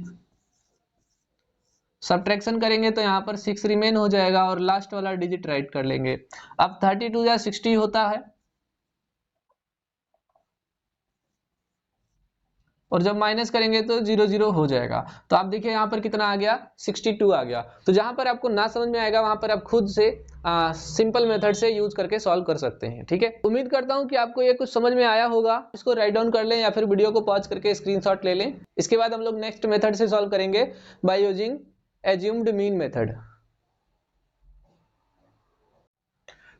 सब्ट्रैक्शन करेंगे तो यहाँ पर 6 रिमेन हो जाएगा और लास्ट वाला डिजिट राइट कर लेंगे। अब 32 या 60 होता है और जब माइनस करेंगे तो 0 0 हो जाएगा। तो आप देखिए यहाँ पर कितना आ गया 62 आ गया। तो जहां पर आपको ना समझ में आएगा वहां पर आप खुद से सिंपल मेथड से यूज करके सॉल्व कर सकते हैं। ठीक है, उम्मीद करता हूं कि आपको ये कुछ समझ में आया होगा। इसको राइट डाउन कर लें या फिर वीडियो को पॉज करके स्क्रीनशॉट ले लें। इसके बाद हम लोग नेक्स्ट मेथड से सॉल्व करेंगे by using assumed mean method.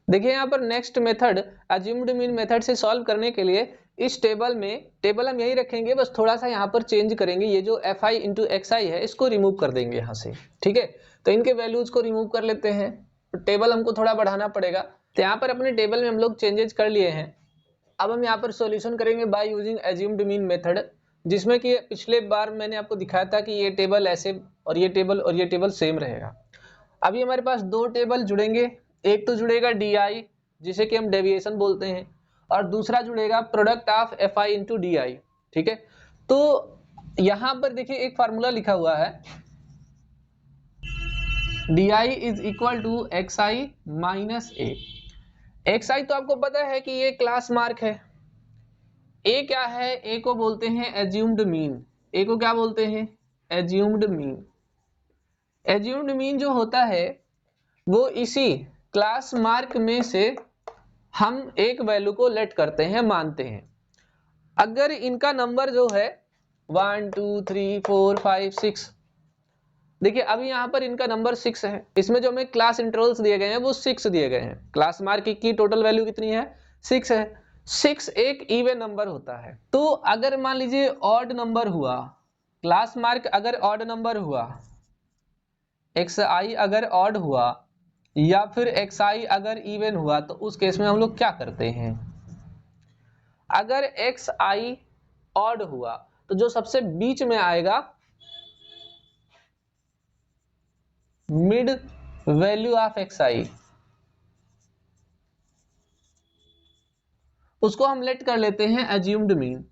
देखिए यहाँ पर next method assumed mean method से सॉल्व करने के लिए इस टेबल में, टेबल हम यही रखेंगे, बस थोड़ा सा यहाँ पर चेंज करेंगे। ये जो fi इंटू xi है इसको रिमूव कर देंगे यहाँ से। ठीक है, तो इनके वैल्यूज को रिमूव कर लेते हैं। तो टेबल हमको थोड़ा बढ़ाना पड़ेगा। तो यहाँ पर अपने टेबल में हम लोग चेंजेस कर लिए हैं। अब हम यहाँ पर सॉल्यूशन करेंगे by using assumed mean method, जिसमें कि पिछले बार मैंने आपको दिखाया था कि ये टेबल ऐसे और ये टेबल सेम रहेगा। अभी हमारे पास दो टेबल जुड़ेंगे। एक तो जुड़ेगा DI जिसे कि हम डेविएशन बोलते हैं, और दूसरा जुड़ेगा product of FI into DI। ठीक है, तो यहां पर देखिए एक फार्मूला लिखा हुआ है, DI is equal to XI minus A। XI तो आपको पता है कि ये क्लास मार्क है। A क्या है, A को बोलते हैं एज्यूम्ड मीन। A को क्या बोलते हैं, एज्यूम्ड मीन। एज्यूम्ड मीन जो होता है वो इसी क्लास मार्क में से हम एक वैल्यू को लेट करते हैं, मानते हैं। अगर इनका नंबर जो है 1 2 3 4 5 6, देखिए अभी यहाँ पर इनका नंबर 6 है। इसमें जो हमें क्लास इंटरवल्स दिए गए हैं वो 6 दिए गए हैं। क्लास मार्क की टोटल वैल्यू कितनी है, 6 है। 6 एक इवन नंबर होता है। तो अगर मान लीजिए ऑड नंबर हुआ, क्लास मार्क अगर ऑड नंबर हुआ, xi अगर ऑड हुआ या फिर xi अगर इवन हुआ, तो उस केस में हम लोग क्या करते हैं, अगर xi ऑड हुआ तो जो सबसे बीच में आएगा मिड वैल्यू ऑफ xi, उसको हम लेट कर लेते हैं एज्यूम्ड मीन।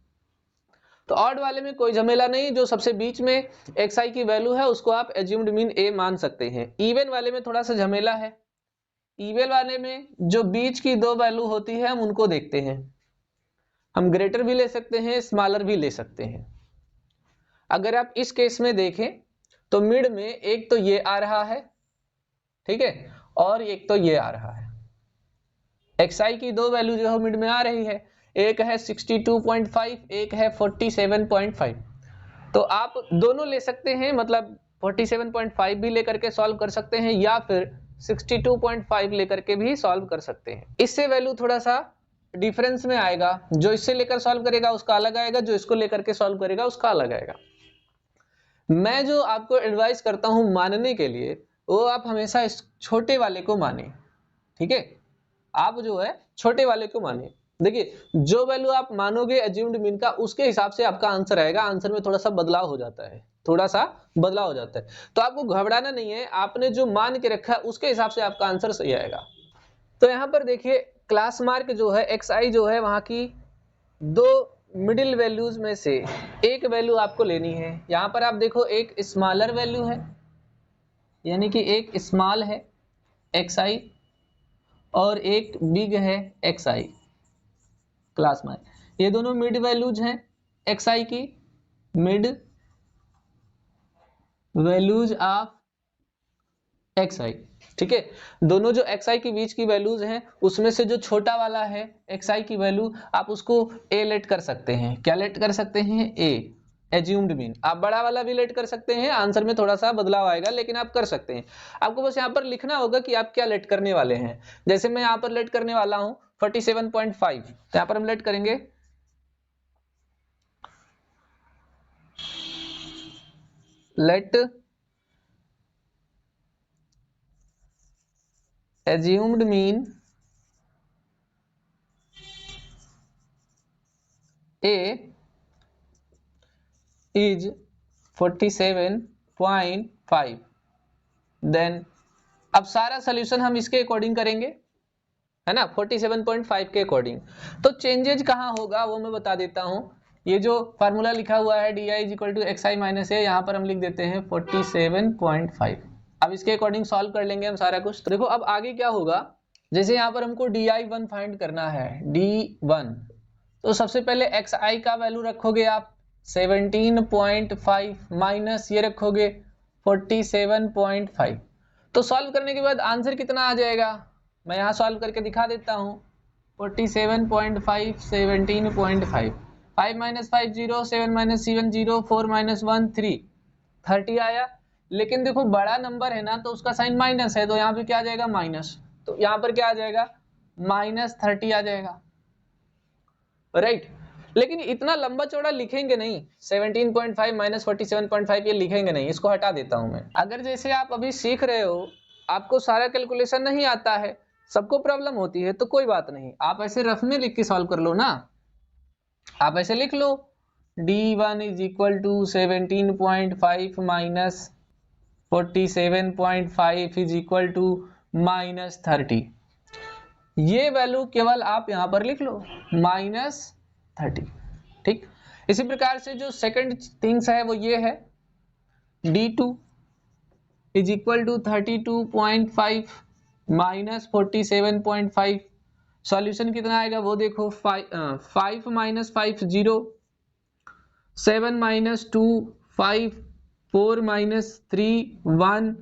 तो ऑड वाले में कोई झमेला नहीं, जो सबसे बीच में xi की वैल्यू है उसको आप एज्यूम्ड मीन a मान सकते हैं। इवन वाले में थोड़ा सा झमेला है, इवन वाले में जो बीच की दो वैल्यू होती है हम उनको देखते हैं, हम ग्रेटर भी ले सकते हैं, स्मॉलर भी ले सकते हैं। अगर आप इस केस में देखें तो मिड में एक तो ये आ रहा है, ठीक है, और एक तो ये आ रहा है। xi की दो वैल्यू जो है मिड में आ रही है, एक है 62.5, एक है 47.5। तो आप दोनों ले सकते हैं, मतलब 47.5 भी लेकर के सॉल्व कर सकते हैं या फिर 62.5 लेकर के भी सॉल्व कर सकते हैं। इससे वैल्यू थोड़ा सा डिफरेंस में आएगा, जो इससे लेकर सॉल्व करेगा उसका अलग आएगा, जो इसको लेकर के सॉल्व करेगा उसका अलग आएगा। मैं जो आपको एडवाइस करता हूं मानने के लिए, वो आप हमेशा इस छोटे वाले को माने, ठीक है, आप जो है छोटे वाले को माने। देखिए जो वैल्यू आप मानोगे एज्यूम्ड मीन का, उसके हिसाब से आपका आंसर आएगा। आंसर में थोड़ा सा बदलाव हो जाता है, थोड़ा सा बदलाव हो जाता है, तो आपको घबराना नहीं है। आपने जो मान के रखा है उसके हिसाब से आपका आंसर सही आएगा। तो यहाँ पर देखिए क्लास मार्क जो है xi जो है वहां की दो मिडिल वैल्यूज में से एक वैल्यू आपको लेनी है। यहाँ पर आप देखो एक स्मॉलर वैल्यू है, यानी कि एक स्मॉल है xi और एक बिग है xi क्लास मार्क। ये दोनों मिड वैल्यूज हैं xi की, मिड वैल्यूज ऑफ xi, ठीक है। दोनों जो xi के बीच की वैल्यूज हैं उसमें से जो छोटा वाला है xi की वैल्यू, आप उसको a लेट कर सकते हैं। क्या लेट कर सकते हैं? a, assumed mean. आप बड़ा वाला भी लेट कर सकते हैं, आंसर में थोड़ा सा बदलाव आएगा लेकिन आप कर सकते हैं। आपको बस यहाँ पर लिखना होगा कि आप क्या लेट करने वाले हैं। जैसे मैं यहाँ पर लेट करने वाला हूँ 47.5, तो यहाँ पर हम लेट करेंगे let assumed mean a is 47.5। Then अब सारा सोल्यूशन हम इसके अकॉर्डिंग करेंगे, है ना, 47.5 के अकॉर्डिंग। तो चेंजेज कहाँ होगा वो मैं बता देता हूँ। ये जो फार्मूला लिखा हुआ है di = xi - a, यहाँ पर हम लिख देते हैं 47.5। अब इसके अकॉर्डिंग सॉल्व कर लेंगे हम सारा कुछ। तो देखो अब आगे क्या होगा, जैसे यहाँ पर हमको di1 फाइंड करना है, d1, तो सबसे पहले xi का वैल्यू रखोगे आप 17.5 माइनस ये रखोगे 47.5। तो सॉल्व करने के बाद आंसर कितना आ जाएगा, मैं यहाँ सॉल्व करके दिखा देता हूँ। 47.5 17.5, 5 - 5 0, 7 - 7 0, 4 - 1 3, 30 आया। लेकिन देखो बड़ा नंबर है ना, तो उसका साइन माइनस है, तो यहाँ पे क्या आ जाएगा? माइनस। तो यहाँ पर क्या आ जाएगा? -30 आ जाएगा, राइट। लेकिन इतना लंबा चौड़ा लिखेंगे नहीं, 17.5 - 47.5 ये लिखेंगे नहीं, इसको हटा देता हूं मैं। अगर जैसे आप अभी सीख रहे हो, आपको सारा कैलकुलेशन नहीं आता है, सबको प्रॉब्लम होती है, तो कोई बात नहीं, आप ऐसे रफ में लिख के सॉल्व कर लो ना। आप ऐसे लिख लो d1 = 17.5 माइनस 47.5 = -30। ये वैल्यू केवल आप यहां पर लिख लो -30, ठीक। इसी प्रकार से जो सेकंड थिंग्स है वो ये है, d2 = 32.5 माइनस 47.5। सॉल्यूशन कितना आएगा वो देखो, 5 - 5 0, 7 - 2 5, 4 - 3 1।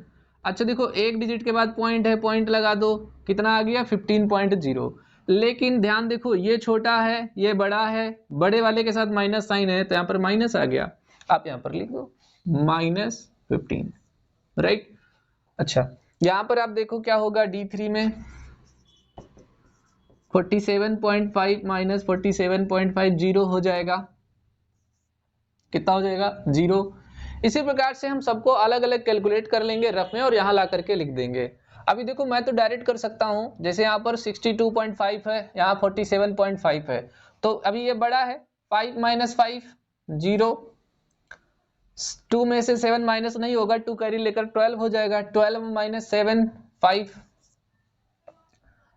अच्छा देखो एक डिजिट के बाद पॉइंट है, पॉइंट लगा दो, कितना आ गया? 15.0। लेकिन ध्यान देखो ये छोटा है ये बड़ा है, बड़े वाले के साथ माइनस साइन है, तो यहाँ पर माइनस आ गया। आप यहाँ पर लिख दो -15, राइट। अच्छा यहाँ पर आप देखो क्या होगा, d3 में 47.5 माइनस 47.5 0 हो जाएगा। कितना हो जाएगा? 0। इसी प्रकार से हम सबको अलग अलग कैलकुलेट कर लेंगे रफ में और यहाँ ला करके लिख देंगे। अभी देखो मैं तो डायरेक्ट कर सकता हूँ, जैसे यहाँ पर 62.5 है, यहाँ 47.5 है, तो अभी ये बड़ा है, 5 - 5 0, 2 में से 7 माइनस नहीं होगा, 2 कैरी लेकर 12 हो जाएगा, 12 - 7 5,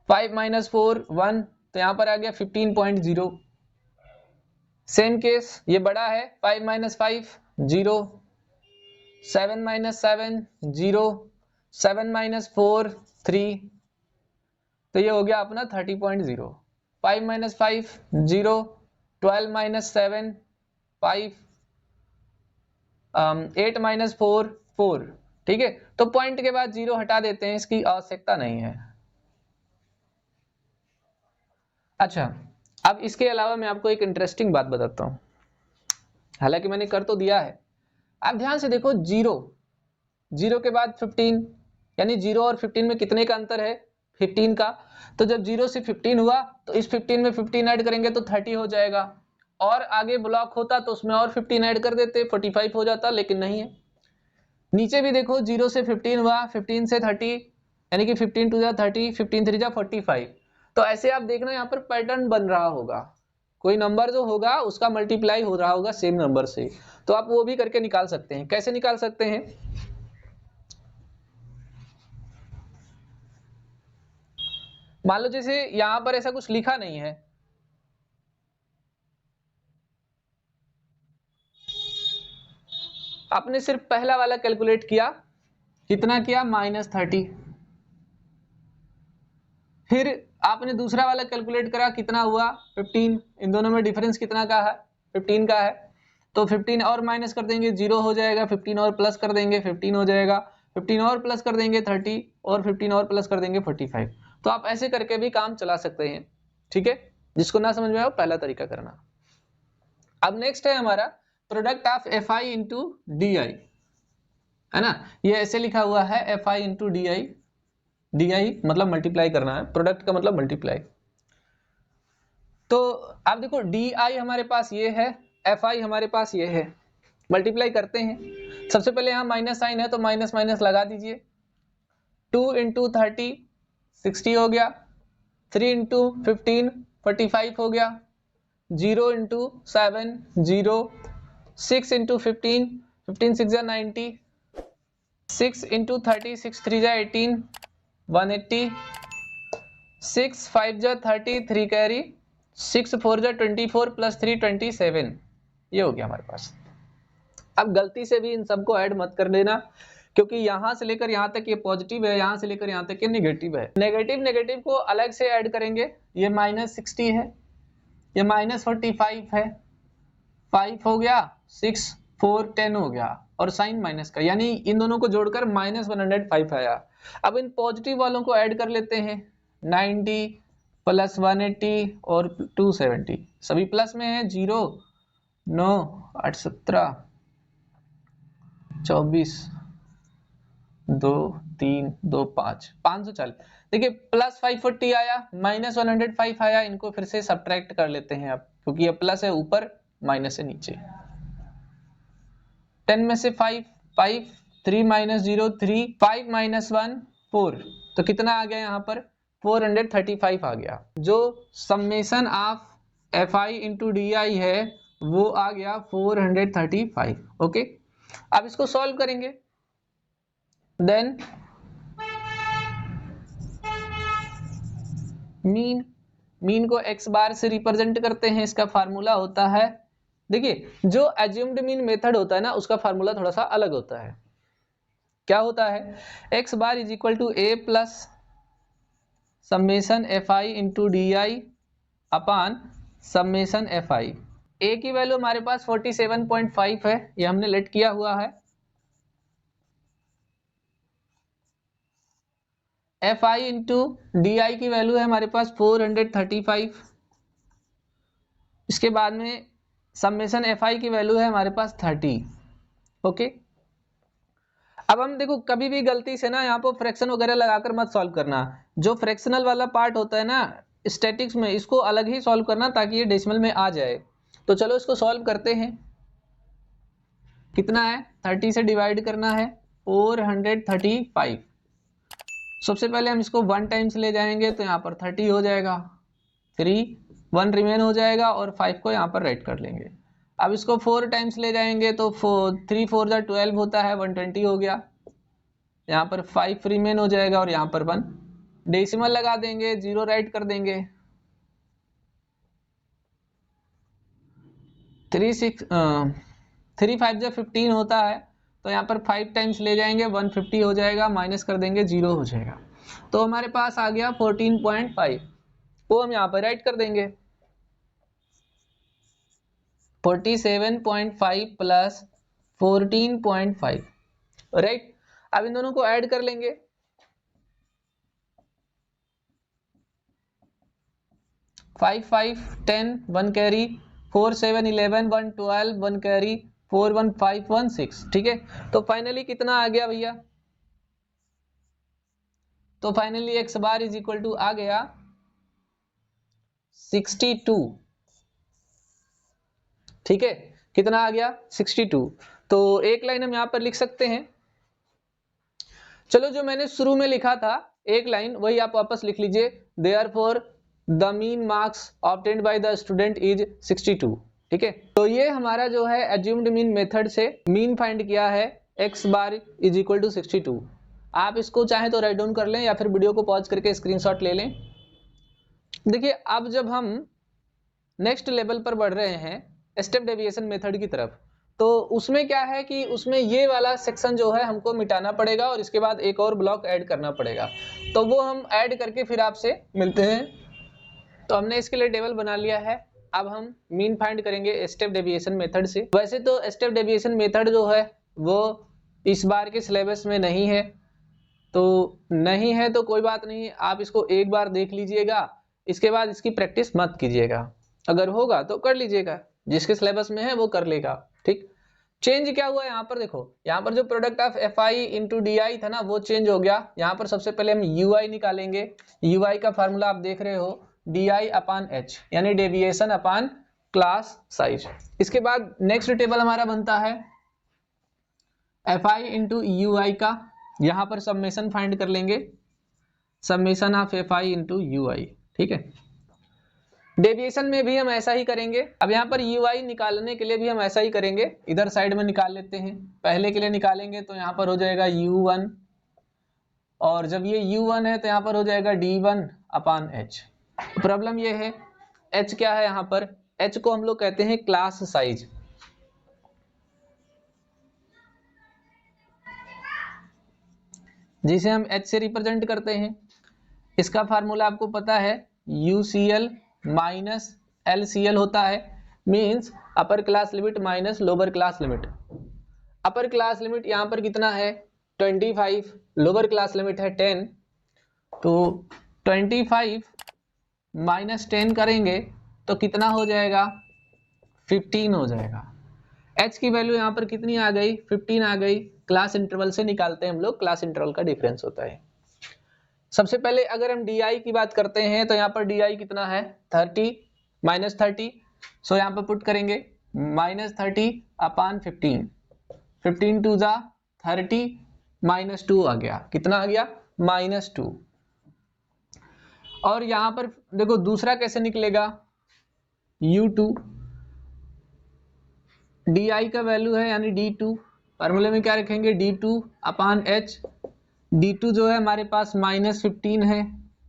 5 - 4 1, तो यहाँ पर आ गया 15.0, सेम केस, ये बड़ा है, 5 माइनस 5 0, 7 माइनस 7 0, 7 माइनस 4 3, तो ये हो गया अपना 30.0। 5 माइनस 5 0, 12 माइनस 7 5, 8 माइनस 4 4, ठीक है। तो पॉइंट के बाद 0 हटा देते हैं, इसकी आवश्यकता नहीं है। अच्छा, अब इसके अलावा मैं आपको एक इंटरेस्टिंग बात बताता हूं, हालांकि मैंने कर तो दिया है। आप ध्यान से देखो, 0 के बाद 15, यानी 0 और 15 में कितने का अंतर है, 15 का। तो जब 0 से 15 हुआ तो इस 15 में 15 ऐड करेंगे तो 30 हो जाएगा, और आगे ब्लॉक होता तो उसमें और 15 ऐड कर देते, 45 हो जाता, लेकिन नहीं है। नीचे भी देखो, 0 से 15 हुआ, 15 से 30, यानी कि 15 टू जा 30, 15 3 जा 45। तो ऐसे आप देखना यहाँ पर पैटर्न बन रहा होगा, कोई नंबर जो होगा उसका मल्टीप्लाई हो रहा होगा सेम नंबर से। तो आप वो भी करके निकाल सकते हैं। कैसे निकाल सकते हैं, मान लो जैसे यहां पर ऐसा कुछ लिखा नहीं है, आपने सिर्फ पहला वाला कैलकुलेट किया, कितना किया, -30। फिर आपने दूसरा वाला कैलकुलेट करा, कितना हुआ, 15। इन दोनों में डिफरेंस कितना का है, 15 का है। तो 15 और माइनस कर देंगे, 0 हो जाएगा, 15 और प्लस कर देंगे, 15 हो जाएगा, 15 और प्लस कर देंगे 30, और 15 और प्लस कर देंगे 45। तो आप ऐसे करके भी काम चला सकते हैं, ठीक है। जिसको ना समझ में आए पहला तरीका करना। अब नेक्स्ट है हमारा product of F I into D I, है ना। ये ऐसे लिखा हुआ है, F I into D I, D I मतलब मल्टीप्लाई करना है, प्रोडक्ट का मतलब मल्टीप्लाई। तो आप देखो, डी आई हमारे पास ये है, एफ आई हमारे पास ये है, मल्टीप्लाई करते हैं। सबसे पहले यहाँ माइनस साइन है तो माइनस माइनस लगा दीजिए। 2 इंटू 30 60 हो गया, 3 इंटू 15 45 हो गया, 0 इंटू 7 0, 6 इंटू 15 15 6 जा 90, 6 इंटू 30 6 3 जा 18 180, 6 5 जा 30 3 कैरी, 6 4 जा 24 प्लस 3 27, ये हो गया हमारे पास। अब गलती से भी इन सबको ऐड मत कर लेना, क्योंकि यहां से लेकर यहां तक ये पॉजिटिव है, यहां से लेकर यहां तक ये नेगेटिव है। नेगेटिव नेगेटिव को अलग से ऐड करेंगे, ये -60 है, ये -45 है, 5 हो गया, 6 4 10 हो गया, और साइन माइनस का, यानी इन दोनों को जोड़कर -105 आया। अब इन पॉजिटिव वालों को ऐड कर लेते हैं, 90 प्लस 180 और 270, सभी प्लस में है, 0 9 8 17 24 2 3 2 5 540। देखिए प्लस 540 आया, -105 आया, इनको फिर से सब्ट्रैक्ट कर लेते हैं अब, क्योंकि ये प्लस है ऊपर, माइनस है नीचे। 10 में से 5 5, 3 माइनस 0 3, 5 माइनस 1 4, तो कितना आ गया यहाँ पर, 435 आ गया। जो summation of F I into D I है वो आ गया 435। ओके, अब इसको सॉल्व करेंगे, देन मीन को x बार से रिप्रेजेंट करते हैं। इसका फार्मूला होता है, देखिए जो एज्यूम्ड मीन मेथड होता है ना, उसका फार्मूला थोड़ा सा अलग होता है। क्या होता है, x bar is equal to a plus summation F I into D I upon summation F I. a की वैल्यू हमारे पास 47.5 है, ये हमने लेट किया हुआ है। F I into D I की वैल्यू है हमारे पास 435। इसके बाद में समेशन एफ आई की वैल्यू है हमारे पास 30। ओके, अब हम देखो, कभी भी गलती से ना यहाँ पर फ्रैक्शन वगैरह लगाकर मत सॉल्व करना। जो फ्रैक्शनल वाला पार्ट होता है ना स्टैटिक्स में, इसको अलग ही सॉल्व करना ताकि ये डेसिमल में आ जाए। तो चलो इसको सॉल्व करते हैं। कितना है, 30 से डिवाइड करना है, 435। सबसे पहले हम इसको 1 टाइम्स ले जाएंगे तो यहाँ पर 30 हो जाएगा, 3 1 रिमेन हो जाएगा, और 5 को यहाँ पर राइट कर लेंगे। अब इसको 4 टाइम्स ले जाएंगे तो 3 4 जा 12 होता है, 120 हो गया। यहाँ पर 5 रिमेन हो जाएगा, और यहाँ पर 1 डेसिमल लगा देंगे, 0 राइट कर देंगे। 3 5 जा 15 होता है, तो यहाँ पर 5 टाइम्स ले जाएंगे 150 हो जाएगा, माइनस कर देंगे 0 हो जाएगा, तो हमारे पास आ गया 14.5, वो हम यहाँ पर राइट कर देंगे 47.5 प्लस 14.5, राइट। अब इन दोनों को ऐड कर लेंगे, 5 5 10 1 कैरी, 4 7 11 1 12 1 कैरी, 4 1 5 1 6, ठीक है। तो फाइनली कितना आ गया भैया, तो finally x bar is equal to आ गया 62, ठीक है। कितना आ गया 62, तो एक लाइन हम यहां पर लिख सकते हैं। चलो जो मैंने शुरू में लिखा था एक लाइन वही आप वापस लिख लीजिए, therefore the mean marks obtained by the student is 62, ठीक है। तो ये हमारा जो है एज्यूम्ड मीन मेथड से मीन फाइंड किया है x bar is equal to 62। आप इसको चाहे तो राइट डाउन कर लें या फिर वीडियो को पॉज करके स्क्रीनशॉट ले लें। देखिए अब जब हम नेक्स्ट लेवल पर बढ़ रहे हैं स्टेप डेविएशन मेथड की तरफ, तो उसमें क्या है कि उसमें ये वाला सेक्शन जो है हमको मिटाना पड़ेगा और इसके बाद एक और ब्लॉक ऐड करना पड़ेगा, तो वो हम ऐड करके फिर आपसे मिलते हैं। तो हमने इसके लिए टेबल बना लिया है, अब हम मीन फाइंड करेंगे स्टेप डेविएशन मेथड से। वैसे तो स्टेप डेविएशन मेथड जो है वो इस बार के सिलेबस में नहीं है, तो कोई बात नहीं, आप इसको एक बार देख लीजिएगा, इसके बाद इसकी प्रैक्टिस मत कीजिएगा, अगर होगा तो कर लीजिएगा, जिसके सिलेबस में है वो कर लेगा, ठीक। चेंज क्या हुआ यहाँ पर देखो, यहाँ पर जो product of F I into D I था ना वो चेंज हो गया। यहाँ पर सबसे पहले हम यू आई निकालेंगे, यू आई का फार्मूला आप देख रहे हो डी आई अपॉन एच, यानी डेविएशन अपॉन क्लास साइज। इसके बाद नेक्स्ट टेबल हमारा बनता है F I into you I का, यहाँ पर समेशन फाइंड कर लेंगे, summation of F I into you I, ठीक है। डेविएशन में भी हम ऐसा ही करेंगे। अब यहाँ पर यू आई निकालने के लिए भी हम ऐसा ही करेंगे, इधर साइड में निकाल लेते हैं। पहले के लिए निकालेंगे तो यहाँ पर हो जाएगा u1, और जब ये u1 है तो यहाँ पर हो जाएगा d1 अपॉन h। प्रॉब्लम ये है h क्या है, यहाँ पर h को हम लोग कहते हैं क्लास साइज, जिसे हम h से रिप्रेजेंट करते हैं। इसका फार्मूला आपको पता है UCL माइनस LCL होता है, मींस अपर class limit minus lower class limit. अपर क्लास लिमिट यहाँ पर कितना है 25, लोअर क्लास लिमिट है 10, तो 25 माइनस 10 करेंगे तो कितना हो जाएगा 15 हो जाएगा। h की वैल्यू यहाँ पर कितनी आ गई 15 आ गई। क्लास इंटरवल से निकालते हैं हम लोग, क्लास इंटरवल का डिफरेंस होता है। सबसे पहले अगर हम डी की बात करते हैं तो यहाँ पर डी कितना है 30 माइनस 30, सो यहाँ पर पुट करेंगे माइनस 30 अपॉन 15, 15 टू जा 30 माइनस 2 आ गया, कितना आ गया -2। और यहाँ पर देखो दूसरा कैसे निकलेगा u2, डी का वैल्यू है यानी d2, फार्मूले में क्या रखेंगे d2 अपॉन h। d2 जो है हमारे पास -15 है,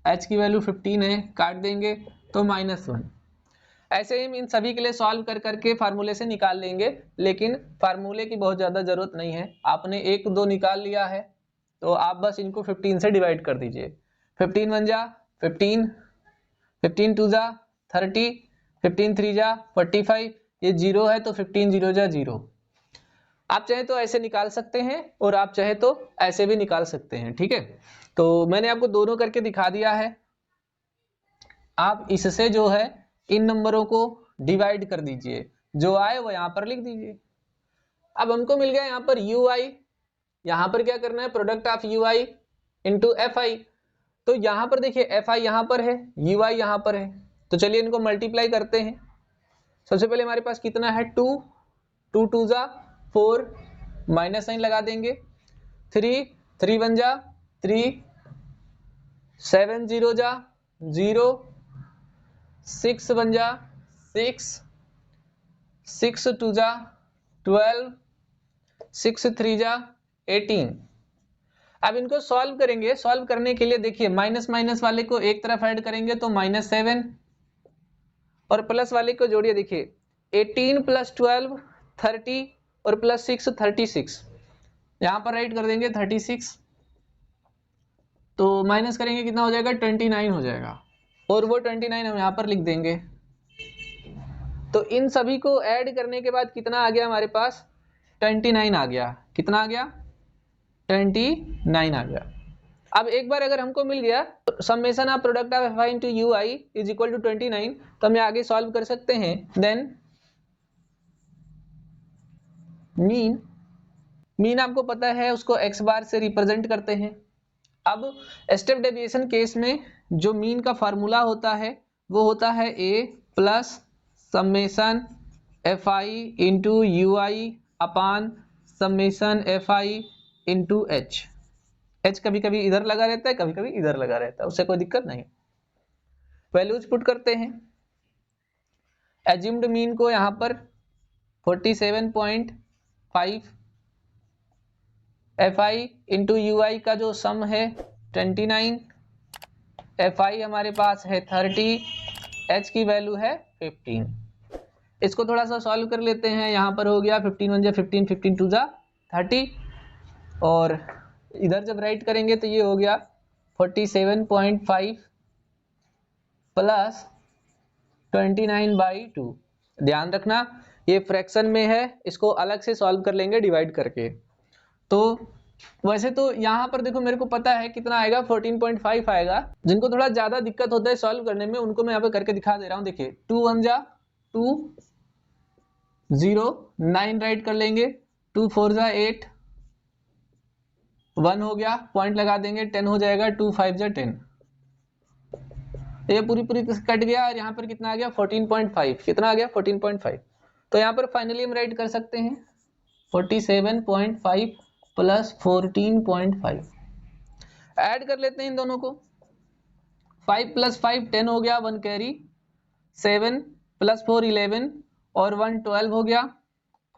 h की वैल्यू 15 है, काट देंगे तो -1। ऐसे ही इन सभी के लिए सॉल्व कर करके फार्मूले से निकाल लेंगे, लेकिन फार्मूले की बहुत ज़्यादा ज़रूरत नहीं है। आपने 1 2 निकाल लिया है तो आप बस इनको 15 से डिवाइड कर दीजिए। 15 1 जा 15, 15 2 जा 30, 15 3 जा 45, ये 0 है तो 15 0 जा 0। आप चाहे तो ऐसे निकाल सकते हैं और आप चाहे तो ऐसे भी निकाल सकते हैं, ठीक है। तो मैंने आपको दोनों करके दिखा दिया है। आप इससे जो है इन नंबरों को डिवाइड कर दीजिए, जो आए वो यहाँ पर लिख दीजिए। अब हमको मिल गया यहाँ पर यू आई, यहाँ पर क्या करना है product of you I into F I. तो यहाँ पर देखिए एफ आई यहाँ पर है, यू आई यहाँ पर है, तो चलिए इनको मल्टीप्लाई करते हैं। सबसे पहले हमारे पास कितना है 2, 2 2 जा 4, माइनस साइन लगा देंगे, 3 3 1 जा 3, 7 0 जा 0, 6 1 जा 6, 6 2 जा 12, 6 3 जा 18। अब इनको सॉल्व करेंगे। सॉल्व करने के लिए देखिए माइनस माइनस वाले को एक तरफ ऐड करेंगे तो -7, और प्लस वाले को जोड़िए, देखिए 18 प्लस 12 30 और प्लस 6 36, यहाँ पर राइट कर देंगे 36, तो माइनस करेंगे कितना हो जाएगा 29 हो जाएगा, और वो 29 हम यहाँ पर लिख देंगे। तो इन सभी को ऐड करने के बाद कितना आ गया हमारे पास 29 आ गया। कितना आ गया 29 आ गया। अब एक बार अगर हमको मिल गया summation of product of F I into you I is equal to 29, तो हम आगे सॉल्व कर सकते हैं। देन मीन आपको पता है उसको एक्स बार से रिप्रेजेंट करते हैं। अब स्टेप डेविएशन केस में जो मीन का फार्मूला होता है वो होता है A plus summation F I into you I upon summation F I into H. H कभी कभी इधर लगा रहता है, कभी कभी इधर लगा रहता है, उससे कोई दिक्कत नहीं। वैल्यूज पुट करते हैं। एज्यूम्ड मीन को यहाँ पर 47.5, F I into you I का जो सम है 29, एफ आई हमारे पास है 30, एच की वैल्यू है 15। इसको थोड़ा सा सॉल्व कर लेते हैं। यहाँ पर हो गया 15 1 जा 15, 15 2 जा 30, और इधर जब राइट करेंगे तो ये हो गया 47.5 प्लस 29/2। ध्यान रखना ये फ्रैक्शन में है, इसको अलग से सॉल्व कर लेंगे डिवाइड करके। तो वैसे तो यहाँ पर देखो मेरे को पता है कितना आएगा 14.5 आएगा। जिनको थोड़ा ज्यादा दिक्कत होता है सॉल्व करने में उनको मैं यहाँ पे करके दिखा दे रहा हूँ। देखिए 2 1 जा 2 0 9 राइट कर लेंगे, 2 4 जा 8 1 हो गया, पॉइंट लगा देंगे 10 हो जाएगा, 2 5 जा 10, ये पूरी कट गया। और यहाँ पर कितना आ गया 14.5, कितना आ गया 14.5। तो यहाँ पर फाइनली हम राइट कर सकते हैं 47.5 प्लस 14.5। ऐड कर लेते हैं इन दोनों को। 5 प्लस 5 10 हो गया, 1 कैरी, 7 प्लस 4 11 और 1 12 हो गया,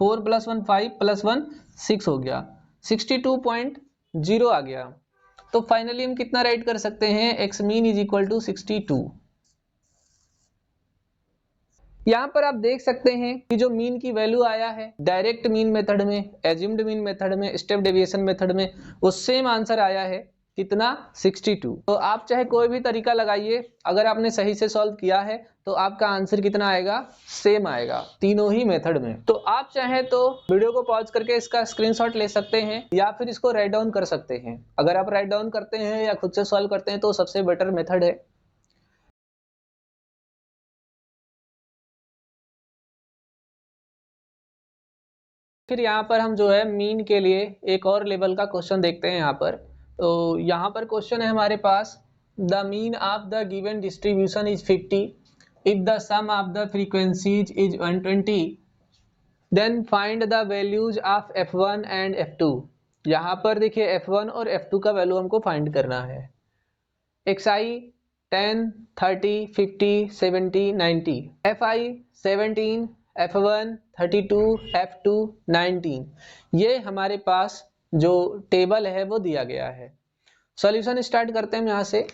4 प्लस 1 5 प्लस 1 6 हो गया, 62.0 आ गया। तो फाइनली हम कितना राइट कर सकते हैं X mean is equal to 62। यहाँ पर आप देख सकते हैं कि जो मीन की वैल्यू आया है डायरेक्ट मीन मेथड में, एज्यूम्ड मीन मेथड में, स्टेप डेविएशन मेथड में, वो सेम आंसर आया है कितना 62। तो आप चाहे कोई भी तरीका लगाइए, अगर आपने सही से सॉल्व किया है तो आपका आंसर कितना आएगा सेम आएगा तीनों ही मेथड में। तो आप चाहे तो वीडियो को पॉज करके इसका स्क्रीनशॉट ले सकते हैं या फिर इसको राइट डाउन कर सकते हैं। अगर आप राइट डाउन करते हैं या खुद से सॉल्व करते हैं तो सबसे बेटर मेथड है। फिर यहाँ पर हम जो है मीन के लिए एक और लेवल का क्वेश्चन देखते हैं। यहाँ पर तो यहाँ पर क्वेश्चन है हमारे पास, the mean of the given distribution is 50 if the sum of the frequencies is 120 then find the values of f1 and f2। यहाँ पर देखिए f1 और f2 का वैल्यू हमको फाइंड करना है। xi 10 30 50 70 90, fi 17, f1 32, f2 19, ये हमारे पास जो टेबल है वो दिया गया है। सॉल्यूशन स्टार्ट करते हैं यहां से।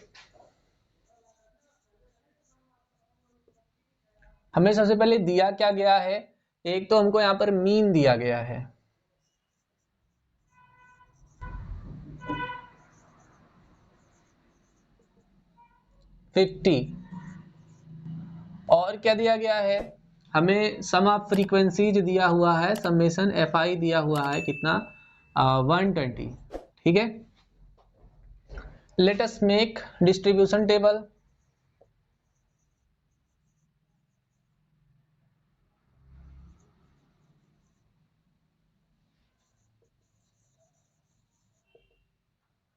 हमें सबसे पहले दिया क्या गया है, एक तो हमको यहां पर मीन दिया गया है, फिफ्टी, और क्या दिया गया है हमें सम ऑफ फ्रीक्वेंसीज दिया हुआ है, समेशन एफ आई दिया हुआ है कितना 120। ठीक है, let us make distribution table.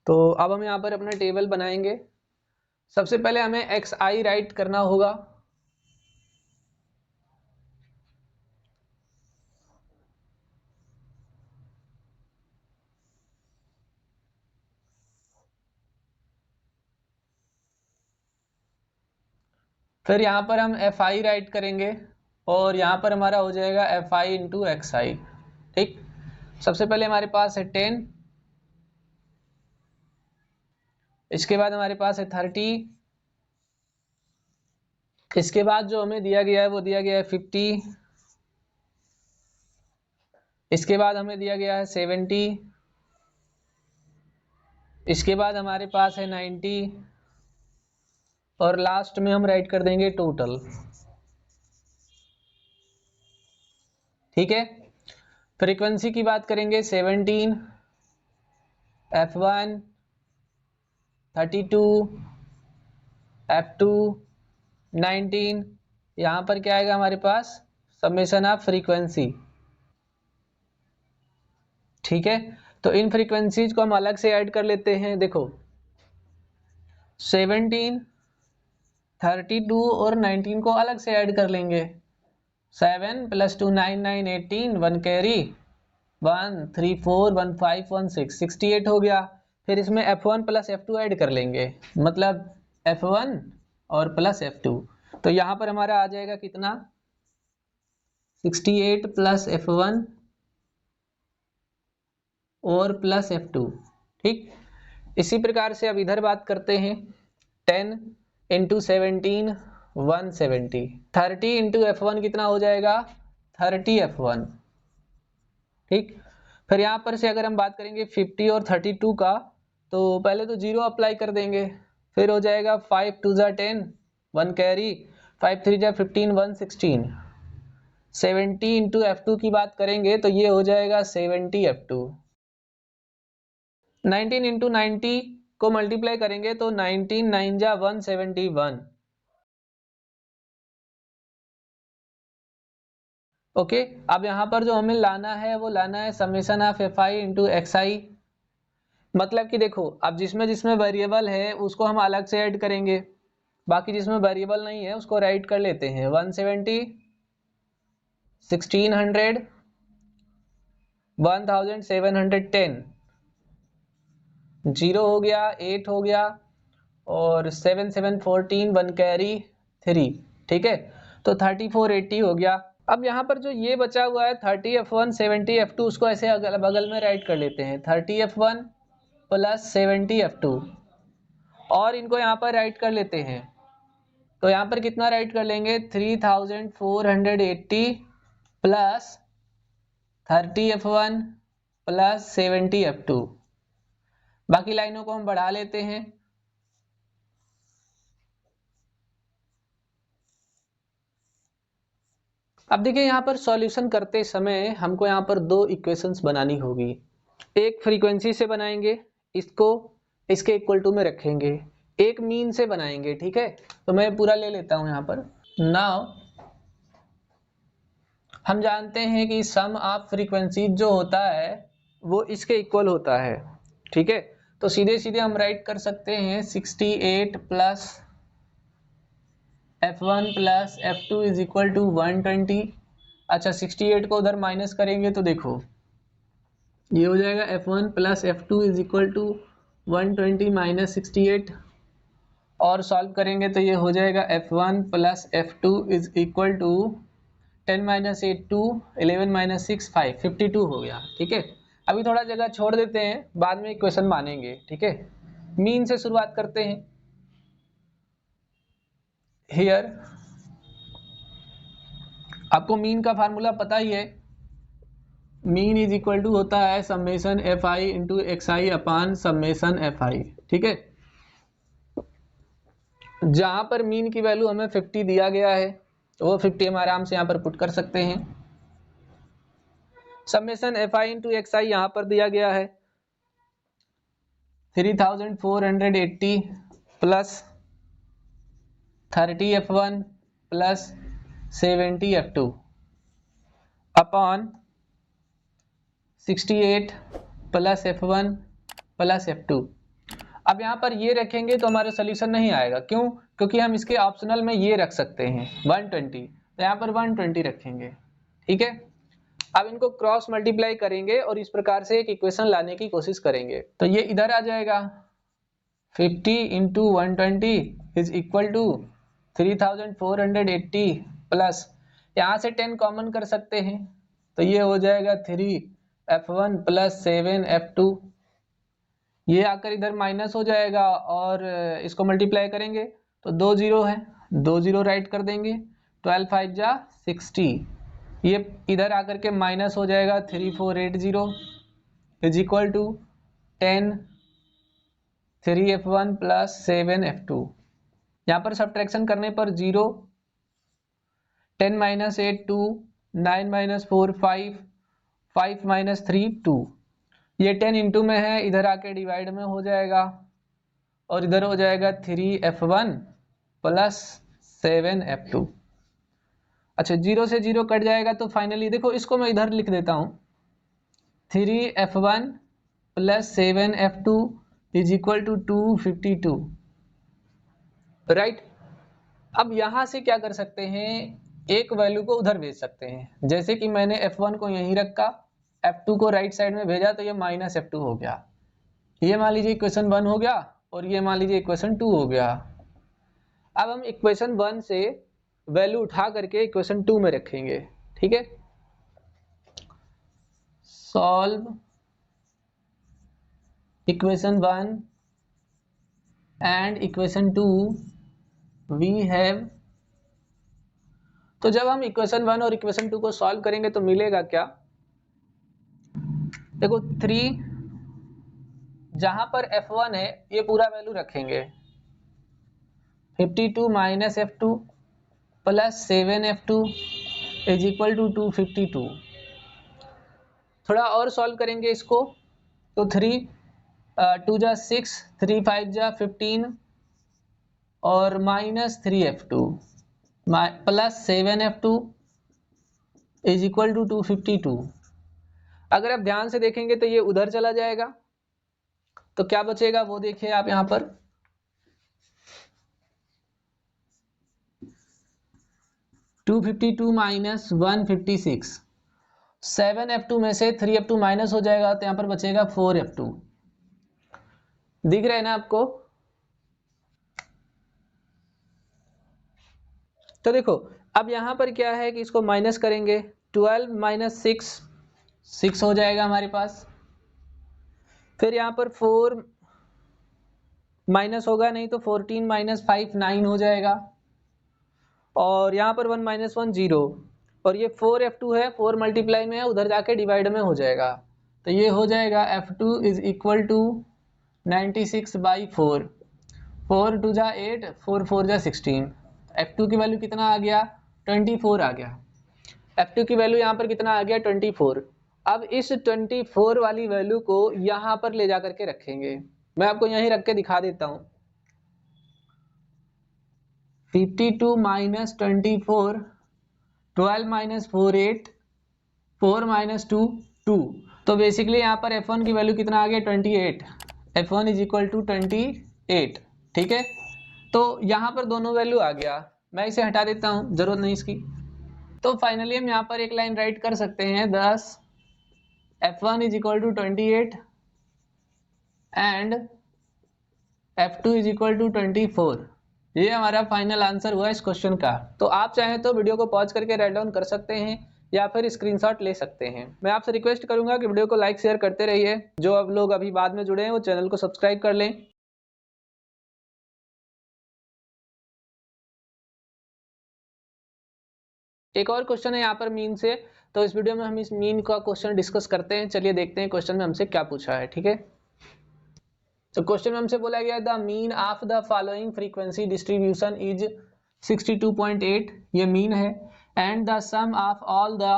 तो अब हम यहाँ पर अपना टेबल बनाएंगे। सबसे पहले हमें एक्स आई राइट करना होगा। फिर यहाँ पर हम एफ आई राइट करेंगे और यहाँ पर हमारा हो जाएगा एफ आई इंटू एक्स आई। ठीक, सबसे पहले हमारे पास है 10, इसके बाद हमारे पास है 30, इसके बाद जो हमें दिया गया है वो दिया गया है 50, इसके बाद हमें दिया गया है 70, इसके बाद हमारे पास है 90 और लास्ट में हम राइट कर देंगे टोटल। ठीक है, फ्रीक्वेंसी की बात करेंगे 17, F1, 32, F2, 19। यहाँ पर क्या आएगा हमारे पास, समेशन ऑफ फ्रीक्वेंसी। ठीक है, तो इन फ्रीक्वेंसीज को हम अलग से ऐड कर लेते हैं। देखो 17, 32 और 19 को अलग से ऐड कर लेंगे। 7 + 2 9 9 18, 1 कैरी, 1 3 4 1 5 1 6 68 हो गया। फिर इसमें F1 + F2 ऐड कर लेंगे, मतलब F1 और प्लस F2। तो यहाँ पर हमारा आ जाएगा कितना, 68 + F1 और प्लस F2। ठीक, इसी प्रकार से अब इधर बात करते हैं। 10 × 17, 170। 30 × F1 कितना हो जाएगा, 30 F1। ठीक, फिर यहाँ पर से अगर हम बात करेंगे 50 और 32 का, तो पहले तो 0 अप्लाई कर देंगे, फिर हो जाएगा 5 2 10, 1 कैरी, 5 3 15, 116। 70 × F2 की बात करेंगे तो ये हो जाएगा 70 F2। 19 × 90 को मल्टीप्लाई करेंगे तो 19 9 जा 171। ओके, अब यहाँ पर जो हमें लाना है वो लाना है समेशन ऑफ Fi × Xi। मतलब कि देखो, अब जिसमें जिसमें वेरिएबल है उसको हम अलग से ऐड करेंगे, बाकी जिसमें वेरिएबल नहीं है उसको राइट कर लेते हैं। 170, 1600, 1710, 0 हो गया, 8 हो गया और 7 7 14, 1 कैरी, 3। ठीक है, तो 3480 हो गया। अब यहाँ पर जो ये बचा हुआ है 30 F1 70 F2, उसको ऐसे अगल बगल में राइट कर लेते हैं। 30 F1 + 70 F2 और इनको यहाँ पर राइट कर लेते हैं। तो यहाँ पर कितना राइट कर लेंगे, 3480 + 30 F1 + 70 F2। बाकी लाइनों को हम बढ़ा लेते हैं। अब देखिए यहाँ पर सॉल्यूशन करते समय हमको यहाँ पर दो इक्वेशंस बनानी होगी। एक फ्रीक्वेंसी से बनाएंगे, इसको इसके इक्वल टू में रखेंगे, एक मीन से बनाएंगे। ठीक है, तो मैं पूरा ले लेता हूँ यहाँ पर। नाउ हम जानते हैं कि सम ऑफ फ्रीक्वेंसी जो होता है वो इसके इक्वल होता है। ठीक है, तो सीधे सीधे हम राइट कर सकते हैं 68 + F1 + F2 = 120। अच्छा, 68 को उधर माइनस करेंगे तो देखो ये हो जाएगा F1 + F2 = 120 - 68 और सॉल्व करेंगे तो ये हो जाएगा F1 + F2 = 10 - 8 2, 11 - 6 5, 52 हो गया। ठीक है, अभी थोड़ा जगह छोड़ देते हैं, बाद में इक्वेशन मानेंगे। ठीक है, मीन से शुरुआत करते हैं। हियर आपको मीन का फार्मूला पता ही है, मीन इज इक्वल टू होता है समेशन Fi × Xi अपान समेशन Fi। ठीक है, जहां पर मीन की वैल्यू हमें 50 दिया गया है तो वो 50 हम आराम से यहाँ पर पुट कर सकते हैं। समेशन Fi × Xi यहाँ पर दिया गया है 3480 + 30 F1 + 70 F2 upon 68 + F1 + F2। अब यहाँ पर ये रखेंगे तो हमारा सोल्यूशन नहीं आएगा। क्यों? क्योंकि हम इसके ऑप्शनल में ये रख सकते हैं 120, तो यहाँ पर 120 रखेंगे। ठीक है, अब इनको क्रॉस मल्टीप्लाई करेंगे और इस प्रकार से एक इक्वेशन लाने की कोशिश करेंगे। तो ये इधर आ जाएगा 50 × 120 = 3480 प्लस यहाँ से 10 कॉमन कर सकते हैं तो ये हो जाएगा 3F1 + 7F2। ये आकर इधर माइनस हो जाएगा और इसको मल्टीप्लाई करेंगे तो 2 0 है, 2 0 राइट कर देंगे। 12 5 जा 60, ये इधर आकर के माइनस हो जाएगा 3480 is equal to 10 3f1 plus 7f2। यहाँ पर सब्ट्रैक्शन करने पर 0, 10 माइनस 8 2, 9 माइनस 4 5, 5 माइनस 3 2। ये 10 इंटू में है, इधर आके डिवाइड में हो जाएगा और इधर हो जाएगा 3f1 प्लस 7f2। अच्छा 0 से 0 कट जाएगा तो फाइनली देखो इसको मैं इधर लिख देता हूँ 3f1 plus 7f2 is equal to 252, right. अब यहां से क्या कर सकते हैं, एक वैल्यू को उधर भेज सकते हैं। जैसे कि मैंने f1 को यहीं रखा, f2 को राइट साइड में भेजा तो ये माइनस f2 हो गया। ये मान लीजिए इक्वेशन 1 हो गया और ये मान लीजिए इक्वेशन 2 हो गया। अब हम इक्वेशन 1 से वैल्यू उठा करके इक्वेशन 2 में रखेंगे, ठीक है। Solve equation 1 and equation 2 we have. तो जब हम इक्वेशन 1 और इक्वेशन 2 को सॉल्व करेंगे तो मिलेगा क्या, देखो 3 जहां पर f1 है ये पूरा वैल्यू रखेंगे, 52 minus f2 plus 7f2 is equal to 252। थोड़ा और सॉल्व करेंगे इसको तो 3 2 जा 6, 3 5 जा 15 और minus 3f2 plus 7f2 is equal to 252। अगर आप ध्यान से देखेंगे तो ये उधर चला जाएगा, तो क्या बचेगा वो देखिए आप यहां पर 252 माइनस 156, 7f2 में से 3f2 माइनस हो जाएगा तो यहां पर बचेगा 4f2। दिख रहा है ना आपको। तो देखो अब यहां पर क्या है कि इसको माइनस करेंगे, 12 माइनस 6 हो जाएगा हमारे पास। फिर यहां पर 4 माइनस होगा नहीं तो 14 माइनस 5 9 हो जाएगा और यहाँ पर 1 माइनस 1 0 और ये 4f2 है, 4 मल्टीप्लाई में है, उधर जाके डिवाइड में हो जाएगा। तो ये हो जाएगा f2 is equal to 96 by 4, 4 2 जा 8, 4 4 जा 16। f2 की वैल्यू कितना आ गया, 24 आ गया। f2 की वैल्यू यहाँ पर कितना आ गया, 24। अब इस 24 वाली वैल्यू को यहाँ पर ले जा करके रखेंगे। मैं आपको यहीं रख के दिखा देता हूँ। 52 माइनस 24, 12 माइनस 4 8, 4 माइनस 2 2। तो बेसिकली यहाँ पर f1 की वैल्यू कितना आ गया, 28। f1 इज इक्वल टू 28, ठीक है। तो यहाँ पर दोनों वैल्यू आ गया, मैं इसे हटा देता हूँ, जरूरत नहीं इसकी। तो फाइनली हम यहाँ पर एक लाइन राइट कर सकते हैं, thus f1 is equal to 28 and f2 is equal to 24। ये हमारा फाइनल आंसर हुआ इस क्वेश्चन का। तो आप चाहें तो वीडियो को पॉज करके राइट डाउन कर सकते हैं या फिर स्क्रीनशॉट ले सकते हैं। मैं आपसे रिक्वेस्ट करूंगा कि वीडियो को लाइक शेयर करते रहिए। जो अब लोग अभी बाद में जुड़े हैं वो चैनल को सब्सक्राइब कर लें। एक और क्वेश्चन है यहाँ पर मीन से, तो इस वीडियो में हम इस मीन का क्वेश्चन डिस्कस करते हैं। चलिए देखते हैं क्वेश्चन में हमसे क्या पूछा है, ठीक है। तो क्वेश्चन में हमसे बोला गया the mean of the following frequency distribution is 62.8, ये मीन है, and the sum of all the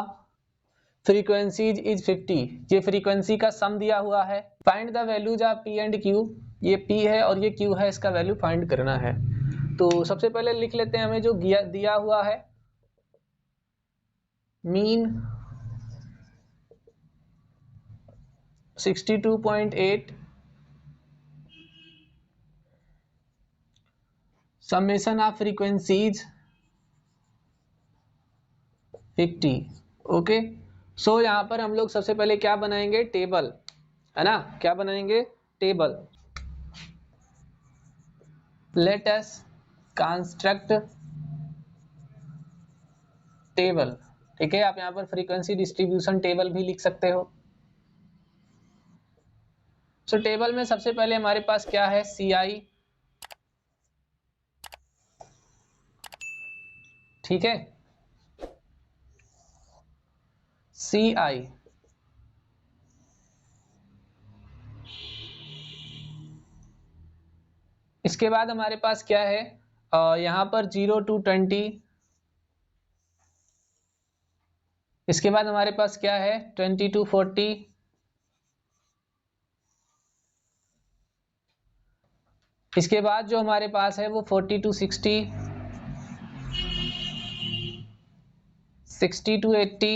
frequencies is 50, ये फ्रीक्वेंसी का सम दिया हुआ है। Find the values of P and Q, ये पी है और ये क्यू है, इसका वैल्यू फाइंड करना है। तो सबसे पहले लिख लेते हैं हमें जो दिया हुआ है, mean 62.8 summation of frequencies 50, okay. So यहाँ पर हम लोग सबसे पहले क्या बनाएंगे, टेबल, है ना। क्या बनाएंगे, table. Let us construct table, ठीक है। आप यहाँ पर फ्रीक्वेंसी डिस्ट्रीब्यूशन टेबल भी लिख सकते हो। सो टेबल में सबसे पहले हमारे पास क्या है, CI, ठीक है। CI। इसके बाद हमारे पास क्या है, यहाँ पर 0 to 20। इसके बाद हमारे पास क्या है, 20 to 40। इसके बाद जो हमारे पास है वो 40 to 60, 60 to 80।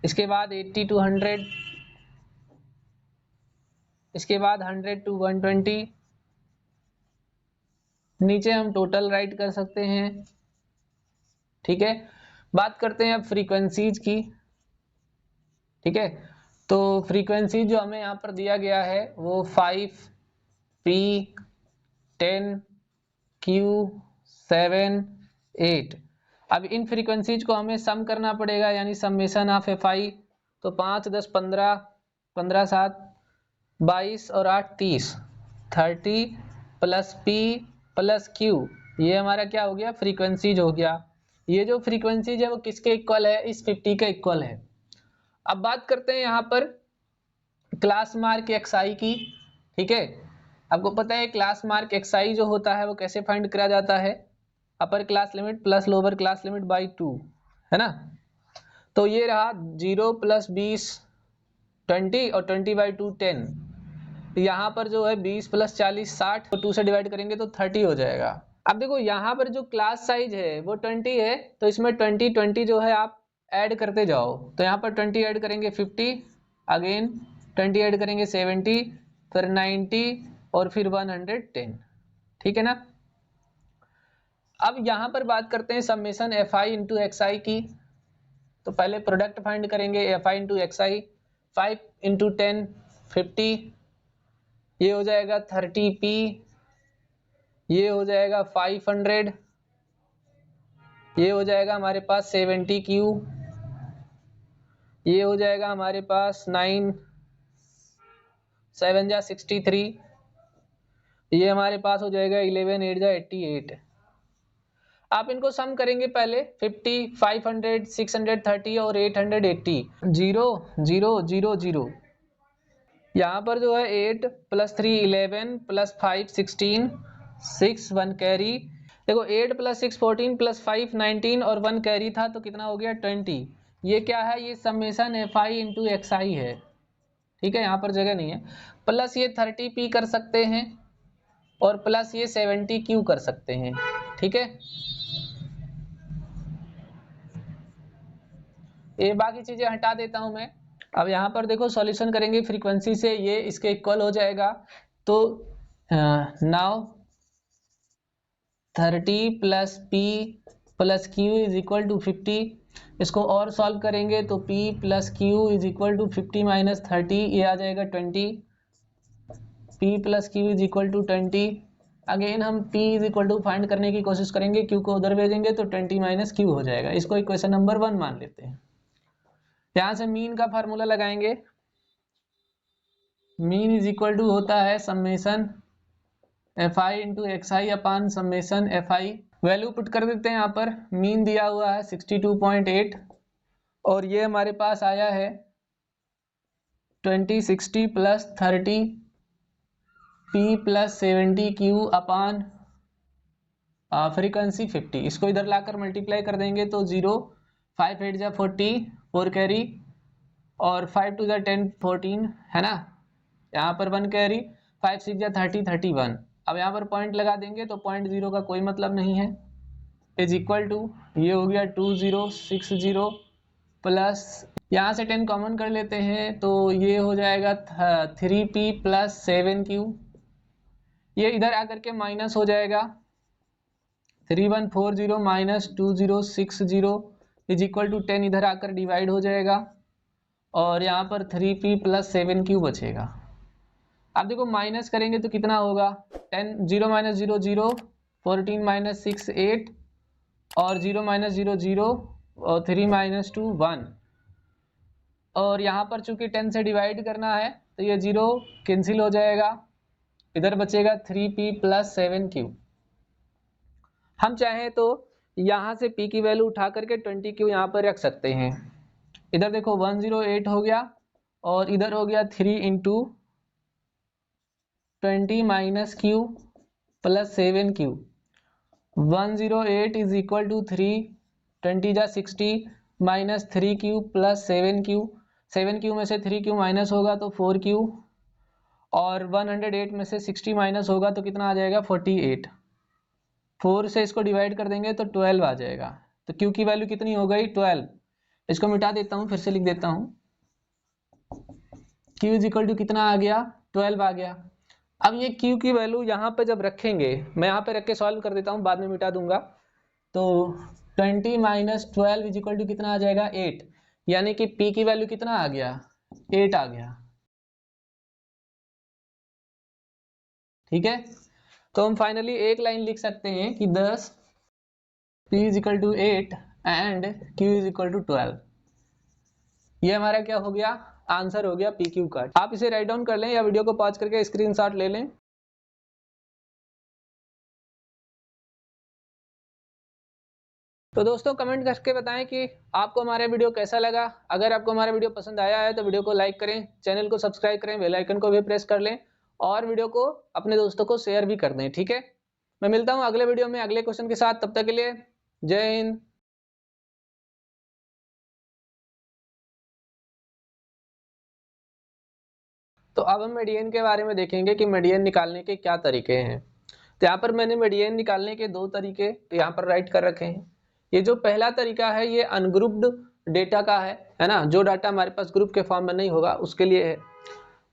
इसके बाद 80 to 100। इसके बाद 100 to 120। नीचे हम टोटल राइट कर सकते हैं। ठीक है, बात करते हैं अब फ्रीक्वेंसीज की। ठीक है, तो फ्रीक्वेंसी जो हमें यहाँ पर दिया गया है वो 5, P, 10, Q, 7, 8। अब इन फ्रीक्वेंसीज को हमें सम करना पड़ेगा, यानी समेशन ऑफ FI। तो 5, 10, 15, 15, 7, 22 और 8, 30, 30 प्लस P प्लस Q, ये हमारा क्या हो गया, फ्रीक्वेंसीज हो गया। ये जो फ्रीक्वेंसीज है वो किसके इक्वल है, इस 50 के इक्वल है। अब बात करते हैं यहाँ पर क्लास मार्क XI की। ठीक है, आपको पता है क्लास मार्क XI जो होता है वो कैसे फाइंड करा जाता है, upper class limit plus lower class limit by 2, है ना। तो ये रहा 0 प्लस 20 20 और 20 बाई 2 10। यहाँ पर जो है 20 प्लस 40 60, तो 2 से डिवाइड करेंगे तो 30 हो जाएगा। अब देखो यहाँ पर जो क्लास साइज है वो 20 है, तो इसमें 20 20 जो है आप ऐड करते जाओ। तो यहाँ पर 20 ऐड करेंगे 50, अगेन 20 ऐड करेंगे 70, फिर 90 और फिर 110। ठीक है ना। अब यहाँ पर बात करते हैं समेशन FI इंटू XI की। तो पहले प्रोडक्ट फाइंड करेंगे FI इंटू XI। 5 इंटू 10 50, ये हो जाएगा 30P, ये हो जाएगा 500, ये हो जाएगा हमारे पास 70Q, ये हो जाएगा हमारे पास 9 7 जा 63, ये हमारे पास हो जाएगा 11 8 जा 88। आप इनको सम करेंगे पहले 50, 500, 630 और 880। 0 0 0 0। यहाँ पर जो है 8 प्लस 3 11 प्लस 5 16, 6 1 कैरी। देखो 8 प्लस 6 14 प्लस 5 19 और 1 कैरी था, तो कितना हो गया 20। ये क्या है, ये समेशन FI इंटू XI है। ठीक है, यहाँ पर जगह नहीं है। प्लस ये 30P कर सकते हैं और प्लस ये 70Q कर सकते हैं। ठीक है, ये बाकी चीजें हटा देता हूं मैं। अब यहाँ पर देखो सॉल्यूशन करेंगे फ्रीक्वेंसी से, ये इसके इक्वल हो जाएगा। तो now 30 plus P plus Q is equal to 50। इसको और सॉल्व करेंगे तो P plus Q is equal to 50 minus 30, ये आ जाएगा 20। P plus Q is equal to 20। Again हम P is equal to find करने की कोशिश करेंगे, Q को उधर भेजेंगे तो 20 माइनस Q हो जाएगा। इसको इक्वेशन नंबर 1 मान लेते हैं। यहाँ से मीन का फार्मूला लगाएंगे। मीन इज इक्वल टू होता है समेशन FI इंटू XI अपान समेशन FI। वैल्यू पुट कर देते हैं यहाँ पर। मीन दिया हुआ है 62.8 और ये हमारे पास आया है 20 60 प्लस 30 P प्लस 70 Q अपान फ्रीक्वेंसी 50। इसको इधर लाकर मल्टीप्लाई कर देंगे तो 0 5 8 जा 40 4 कैरी और 5 2 जा 10 14, है ना। यहाँ पर 1 कैरी, 5 6 जा 30 31। अब यहाँ पर पॉइंट लगा देंगे तो 0.0 का कोई मतलब नहीं है, इज इक्वल टू ये हो गया 2060 प्लस, यहाँ से 10 कॉमन कर लेते हैं तो ये हो जाएगा 3P प्लस 7Q। ये इधर आकर के माइनस हो जाएगा 3140 माइनस 2060 इज इक्वल टू 10 इधर आकर डिवाइड हो जाएगा और यहाँ पर 3P प्लस 7Q बचेगा। अब देखो माइनस करेंगे तो कितना होगा, 10 0 माइनस 0 0, 14 माइनस 6 8 और 0 माइनस 0 0 और 3 माइनस 2 1। और यहाँ पर चूंकि 10 से डिवाइड करना है तो ये 0 कैंसिल हो जाएगा, इधर बचेगा 3P प्लस 7Q। हम चाहें तो यहाँ से p की वैल्यू उठा करके 20 क्यू यहाँ पर रख सकते हैं। इधर देखो 108 हो गया और इधर हो गया 3 into 20 minus Q plus 7 Q. 108 is equal to 3, 20 जा 60 minus 3 Q plus 7 Q. 7 Q में से 3 क्यू माइनस होगा तो 4 क्यू, और 108 में से 60 माइनस होगा तो कितना आ जाएगा 48। 4 से इसको डिवाइड कर देंगे तो 12 आ जाएगा। तो क्यू की वैल्यू कितनी हो गई 12। इसको मिटा देता हूँ, फिर से लिख देता हूँ। Q इज इक्वल टू कितना आ गया 12 आ गया। अब ये Q की वैल्यू यहाँ पे जब रखेंगे, मैं यहाँ पे रख के सॉल्व कर देता हूँ, बाद में मिटा दूंगा। तो 20 माइनस 12 इज इक्वल टू कितना आ जाएगा 8, यानी कि P की वैल्यू कितना आ गया 8 आ गया। ठीक है, तो हम फाइनली एक लाइन लिख सकते हैं कि 10 P is equal to 8 and Q is equal to 12। ये हमारा क्या हो गया आंसर हो गया पी क्यू का। आप इसे राइट डाउन कर लें या वीडियो को पॉज करके स्क्रीनशॉट ले लें। तो दोस्तों कमेंट करके बताएं कि आपको हमारा वीडियो कैसा लगा। अगर आपको हमारा वीडियो पसंद आया है तो वीडियो को लाइक करें, चैनल को सब्सक्राइब करें, बेल आइकन को भी प्रेस कर लें और वीडियो को अपने दोस्तों को शेयर भी कर दें। ठीक है, मैं मिलता हूं अगले वीडियो में अगले क्वेश्चन के साथ। तब तक के लिए जय हिंद। तो अब हम मीडियन के बारे में देखेंगे कि मीडियन निकालने के क्या तरीके हैं। तो यहाँ पर मैंने मीडियन निकालने के दो तरीके यहाँ पर राइट कर रखे हैं। ये जो पहला तरीका है ये अनग्रुप्ड डेटा का है ना, जो डाटा हमारे पास ग्रुप के फॉर्म में नहीं होगा उसके लिए है।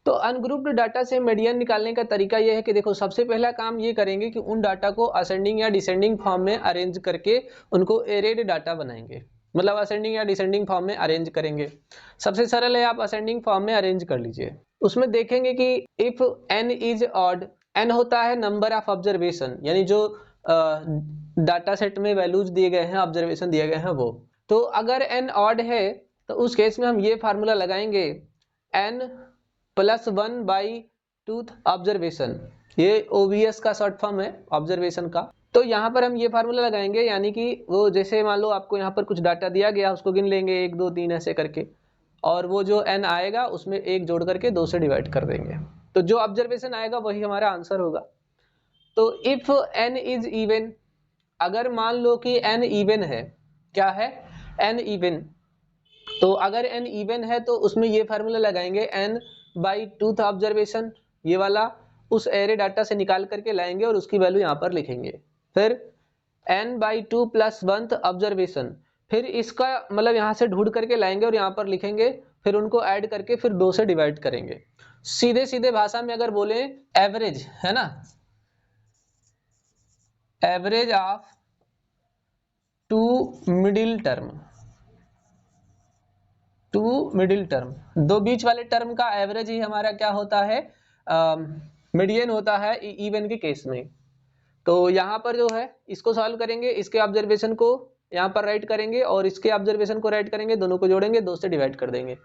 तो अनग्रुप्ड डाटा से मीडियन निकालने का तरीका ये है कि देखो सबसे पहला काम ये करेंगे कि उन डाटा को असेंडिंग या डिसेंडिंग फॉर्म में अरेंज करके उनको एरेड डाटा बनाएंगे, मतलब असेंडिंग या डिसेंडिंग फॉर्म में अरेंज करेंगे। सबसे सरल है, आप असेंडिंग फॉर्म में अरेंज कर लीजिए। उसमें देखेंगे कि if n is odd, n होता है नंबर ऑफ ऑब्जर्वेशन, यानी जो डाटा सेट में वैल्यूज दिए गए हैं, ऑब्जर्वेशन दिए गए हैं वो। तो अगर n ऑड है तो उस केस में हम ये फार्मूला लगाएंगे n plus 1 by tooth observation. ये OBS का शॉर्ट फॉर्म है ऑब्जर्वेशन का। तो यहाँ पर हम ये फार्मूला लगाएंगे, यानी कि वो जैसे मान लो आपको यहाँ पर कुछ डाटा दिया गया, उसको गिन लेंगे 1 2 3 ऐसे करके, और वो जो n आएगा उसमें 1 जोड़ करके 2 से डिवाइड कर देंगे, तो जो ऑब्जर्वेशन आएगा वही हमारा आंसर होगा। तो इफ n इज इवन, अगर मान लो कि n इवन है, क्या है n इवन, तो अगर n इवन है तो उसमें ये फार्मूला लगाएंगे n बाई टूथ ऑब्जर्वेशन, ये वाला उस एरे डाटा से निकाल करके लाएंगे और उसकी वैल्यू यहाँ पर लिखेंगे। फिर n बाई 2 प्लस 1 ऑब्जर्वेशन, फिर इसका मतलब यहाँ से ढूंढ करके लाएंगे और यहाँ पर लिखेंगे, फिर उनको ऐड करके फिर 2 से डिवाइड करेंगे। सीधे सीधे भाषा में अगर बोले एवरेज है ना, average of 2 middle term, 2 middle term, दो बीच वाले टर्म का एवरेज ही हमारा क्या होता है मीडियन होता है इवन के केस में। तो यहाँ पर जो है इसको सॉल्व करेंगे, इसके ऑब्जर्वेशन को यहाँ पर राइट करेंगे और इसके ऑब्जर्वेशन को राइट करेंगे, दोनों को जोड़ेंगे, 2 से डिवाइड कर देंगे।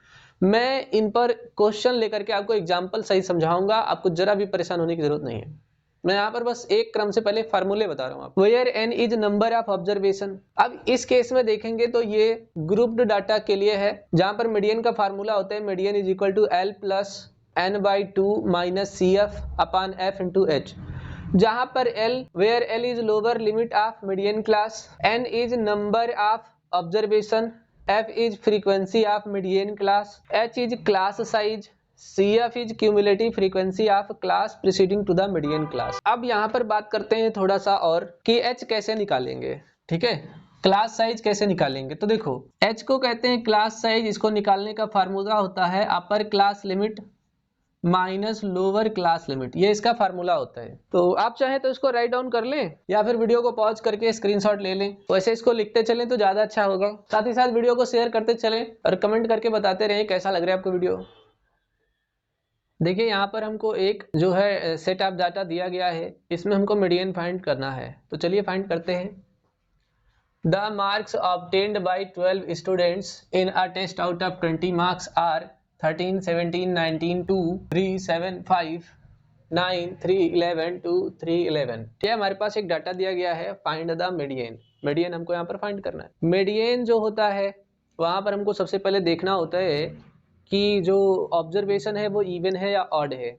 मैं इन पर क्वेश्चन लेकर के आपको एग्जांपल सही समझाऊंगा, आपको जरा भी परेशान होने की जरूरत नहीं है। मैं यहाँ पर बस एक क्रम से पहले फार्मूले बता रहा हूँ आपको। Where n is number of observation. अब इस केस में देखेंगे तो ये ग्रुप्ड डाटा के लिए है, जहां पर मीडियन का फार्मूला होता है median is equal to l plus n by 2 minus CF upon f into h, जहां पर l where l is lower limit of median class, n is number of observation, f is frequency of median class, h is class size, CF is cumulative frequency of class preceding to the median class. अब यहाँ पर बात करते हैं थोड़ा सा और कि h कैसे निकालेंगे। ठीक है, क्लास साइज कैसे निकालेंगे, तो देखो h को कहते हैं क्लास साइज। इसको निकालने का फार्मूला होता है upper class limit minus lower class limit, ये इसका फार्मूला होता है। तो आप चाहे तो इसको राइट डाउन कर लें या फिर वीडियो को पॉज करके स्क्रीनशॉट ले लें, वैसे इसको लिखते चलें तो ज्यादा अच्छा होगा। साथ ही साथ वीडियो को शेयर करते चलें और कमेंट करके बताते रहें कैसा लग रहा है आपको वीडियो। देखिए यहाँ पर हमको एक जो है सेट ऑफ डाटा दिया गया है, इसमें हमको मीडियन फाइंड करना है, तो चलिए फाइंड करते हैं। The marks obtained by 12 students in a test out of 20 marks are 13, 17, 19, 2, 3, 7, 5 9, 3, 11, 2, 3, 11। ये हमारे पास एक डाटा दिया गया है, फाइंड द मीडियन। मीडियन हमको यहाँ पर फाइंड करना है। मीडियन जो होता है वहाँ पर हमको सबसे पहले देखना होता है कि जो ऑब्जर्वेशन है वो इवन है या ऑड है,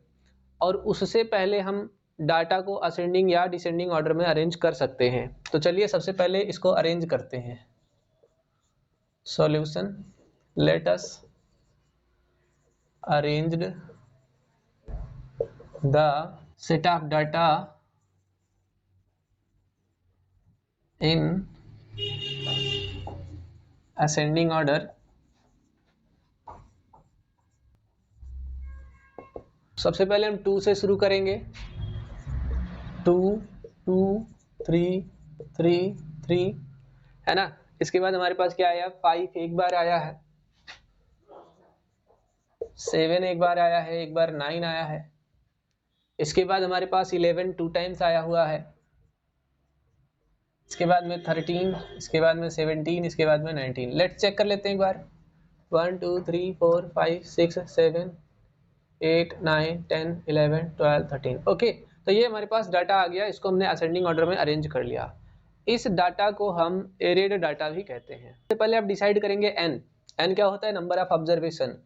और उससे पहले हम डाटा को असेंडिंग या डिसेंडिंग ऑर्डर में अरेंज कर सकते हैं। तो चलिए सबसे पहले इसको अरेंज करते हैं। Solution, let us arranged the set of data in ascending order। सबसे पहले हम 2 से शुरू करेंगे। 2, 2, 3, 3, 3 है ना। इसके बाद हमारे पास क्या आया, 5 एक बार आया है, 7 एक बार आया है, एक बार 9 आया है। इसके बाद हमारे पास 11 2 टाइम्स आया हुआ है। इसके बाद में 13, इसके बाद में 17, इसके बाद में 19। लेट्स चेक कर लेते हैं एक बार। 1 2 3 4 5 6 7 8 9 10 11 12 13। ओके, तो ये हमारे पास डाटा आ गया। इसको हमने असेंडिंग ऑर्डर में अरेंज कर लिया। इस डाटा को हम एरेड डाटा भी कहते हैं। सबसे पहले आप डिसाइड करेंगे एन। एन क्या होता है, नंबर ऑफ ऑब्जर्वेशन।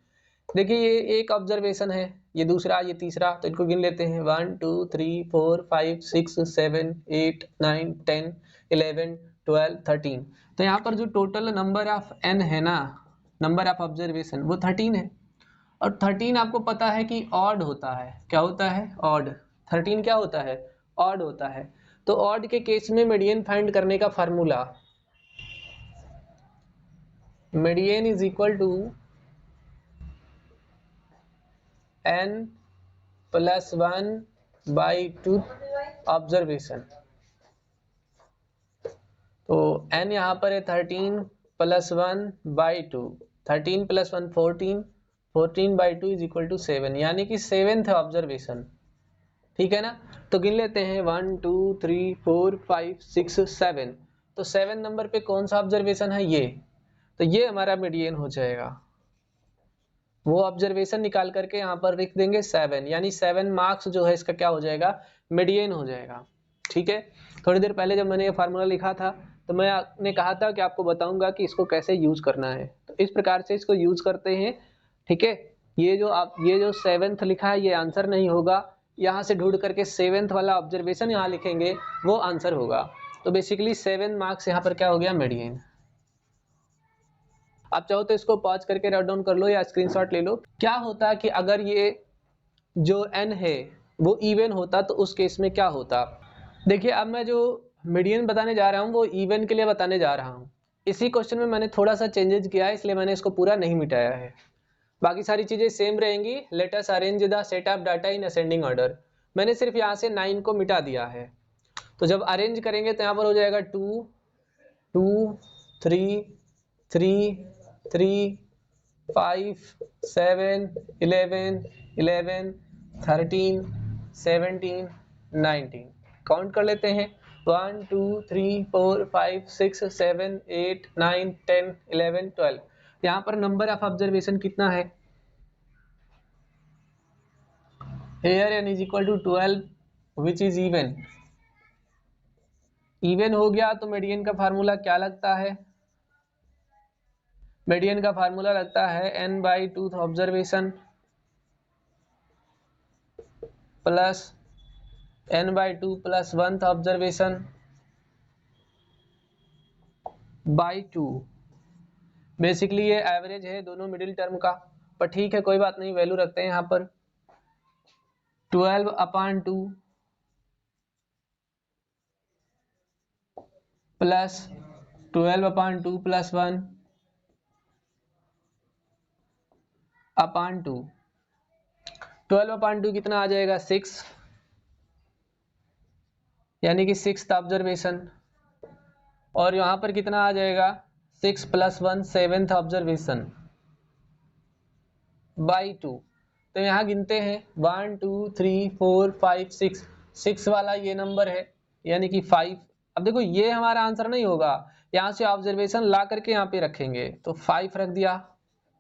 देखिए ये एक ऑब्जर्वेशन है, ये दूसरा, ये तीसरा, तो इनको गिन लेते हैं। 1 2 3 4 5 6 7 8 9 10 11 12 13। तो यहाँ पर जो टोटल नंबर ऑफ एन है ना, नंबर ऑफ ऑब्जर्वेशन, वो 13 है। और 13 आपको पता है कि ऑड होता है। क्या होता है, ऑड। 13 क्या होता है, ऑड होता है। तो ऑड के केस में मीडियन फाइंड करने का formula, median is equal to n plus 1/2 observation. तो n यहाँ पर है 13 plus 1/2। 13 plus 1 14, 14/2 is equal to 7, यानी कि 7th ऑब्जर्वेशन। ठीक है ना। तो गिन लेते हैं 1 2 3 4 5 6 7। तो 7 नंबर पे कौन सा ऑब्जर्वेशन है, ये। तो ये हमारा मीडियन हो जाएगा। वो ऑब्जर्वेशन निकाल करके यहाँ पर लिख देंगे 7, यानी 7 मार्क्स जो है इसका क्या हो जाएगा, मीडियन हो जाएगा। ठीक है। थोड़ी देर पहले जब मैंने ये फार्मूला लिखा था तो मैंने कहा था कि आपको बताऊंगा कि इसको कैसे यूज करना है। तो इस प्रकार से इसको यूज करते हैं। ठीक है। ये जो 7th लिखा है ये आंसर नहीं होगा, यहाँ से ढूंढ करके 7th वाला ऑब्जर्वेशन यहाँ लिखेंगे, वो आंसर होगा। तो बेसिकली 7 मार्क्स यहाँ पर क्या हो गया, मीडियन। आप चाहो तो इसको पॉज करके नोट डाउन कर लो या स्क्रीनशॉट ले लो। क्या होता कि अगर ये जो n है वो इवन होता तो उस केस में क्या होता। देखिए अब मैं जो मीडियन बताने जा रहा हूँ वो इवन के लिए बताने जा रहा हूँ। इसी क्वेश्चन में मैंने थोड़ा सा चेंजेस किया है, इसलिए मैंने इसको पूरा नहीं मिटाया है। बाकी सारी चीजें सेम रहेंगी। Let us arrange the set of data in ascending order. मैंने सिर्फ यहाँ से 9 को मिटा दिया है। तो जब अरेंज करेंगे तो यहाँ पर हो जाएगा 2 2 3 3 3 5 7 11 11 13 17 19। काउंट कर लेते हैं। 1 2 3 4 5 6 7 8 9 10 11 12। यहाँ पर नंबर ऑफ ऑब्जर्वेशन कितना है, here n is equal to 12 which is even। Even हो गया तो मीडियन का फार्मूला क्या लगता है, मीडियन का फार्मूला लगता है n/2 observation plus n/2 plus 1th observation by 2। Basically ये एवरेज है दोनों मिडिल टर्म का, पर ठीक है कोई बात नहीं, वैल्यू रखते हैं यहाँ पर 12/2 प्लस 12/2 प्लस 1/2। 12/2 कितना आ जाएगा, 6, यानी कि 6th ऑब्जर्वेशन। और यहाँ पर कितना आ जाएगा, 6 प्लस 1 7th ऑब्जर्वेशन बाई 2। तो यहाँ गिनते हैं 1 2 3 4 5 6। 6 वाला ये नंबर है, यानी कि 5। अब देखो ये हमारा आंसर नहीं होगा, यहाँ से ऑब्जर्वेशन ला करके यहाँ पे रखेंगे, तो 5 रख दिया।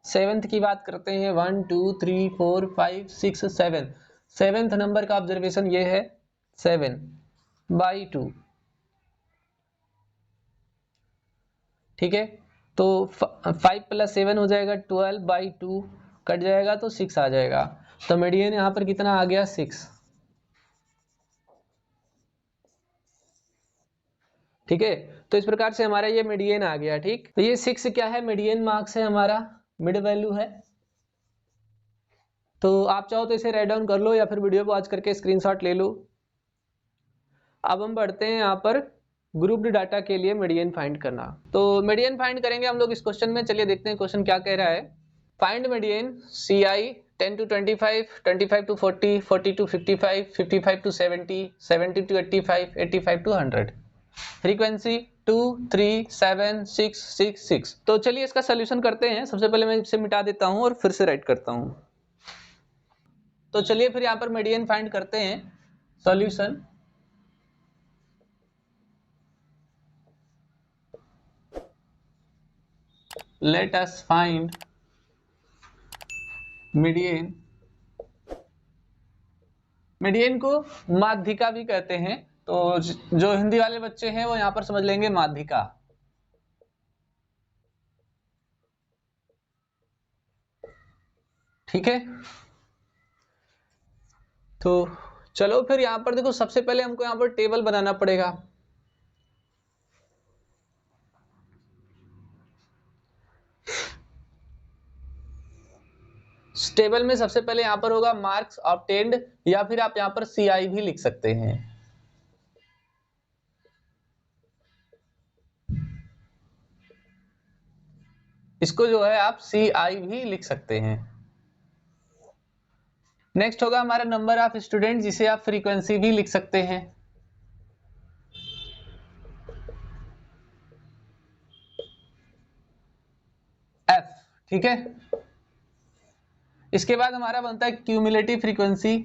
7th की बात करते हैं, 1 2 3 4 5 6 7। 7th नंबर का ऑब्जर्वेशन ये है 7/2, ठीक है। तो 5 + 7 हो जाएगा 12/2, कट जाएगा तो 6 आ जाएगा। तो मीडियन यहाँ पर कितना आ गया 6, ठीक है। तो इस प्रकार से हमारा ये मीडियन आ गया, ठीक। तो ये 6 क्या है, मीडियन मार्क्स है हमारा, मिड वैल्यू है। तो आप चाहो तो इसे राइट डाउन कर लो या फिर वीडियो पॉज करके स्क्रीनशॉट ले लो। अब हम बढ़ते हैं यहाँ पर ग्रुप्ड डाटा के लिए मीडियन फाइंड करना। तो मीडियन फाइंड करेंगे हम लोग इस क्वेश्चन में। चलिए देखते हैं क्वेश्चन क्या कह रहा है। Find median CI 10 to 25, 25 to 40, 40 to 55, 55 to 70, 70 to 85, 85 to 100। Frequency 2, 3, 7, 6, 6, 6। तो चलिए इसका सोल्यूशन करते हैं। सबसे पहले मैं इसे मिटा देता हूं और फिर से राइट करता हूं। तो चलिए फिर यहाँ पर मीडियन फाइंड करते हैं। Solution, late us find median. Median को माध्यिका भी कहते हैं, तो जो हिंदी वाले बच्चे हैं वो यहाँ पर समझ लेंगे माध्यिका। ठीक है। तो चलो फिर यहाँ पर देखो, सबसे पहले हमको यहाँ पर टेबल बनाना पड़ेगा। टेबल में सबसे पहले यहाँ पर होगा मार्क्स ऑब्टेन्ड, या फिर आप यहाँ पर CI भी लिख सकते हैं। इसको जो है आप CI भी लिख सकते हैं। नेक्स्ट होगा हमारा नंबर ऑफ स्टूडेंट, जिसे आप फ्रीक्वेंसी भी लिख सकते हैं। F, ठीक है। इसके बाद हमारा बनता है क्यूमुलेटिव फ्रीक्वेंसी।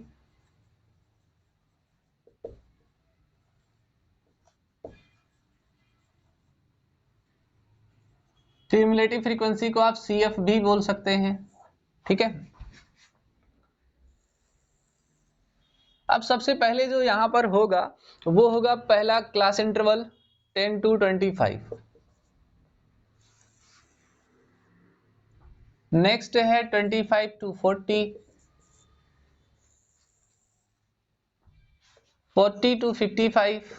क्यूमुलेटिव फ्रीक्वेंसी को आप CF भी बोल सकते हैं, ठीक है। अब सबसे पहले जो यहां पर होगा वो होगा पहला क्लास इंटरवल 10 to 25। नेक्स्ट है 25 to 40, 40 to 55,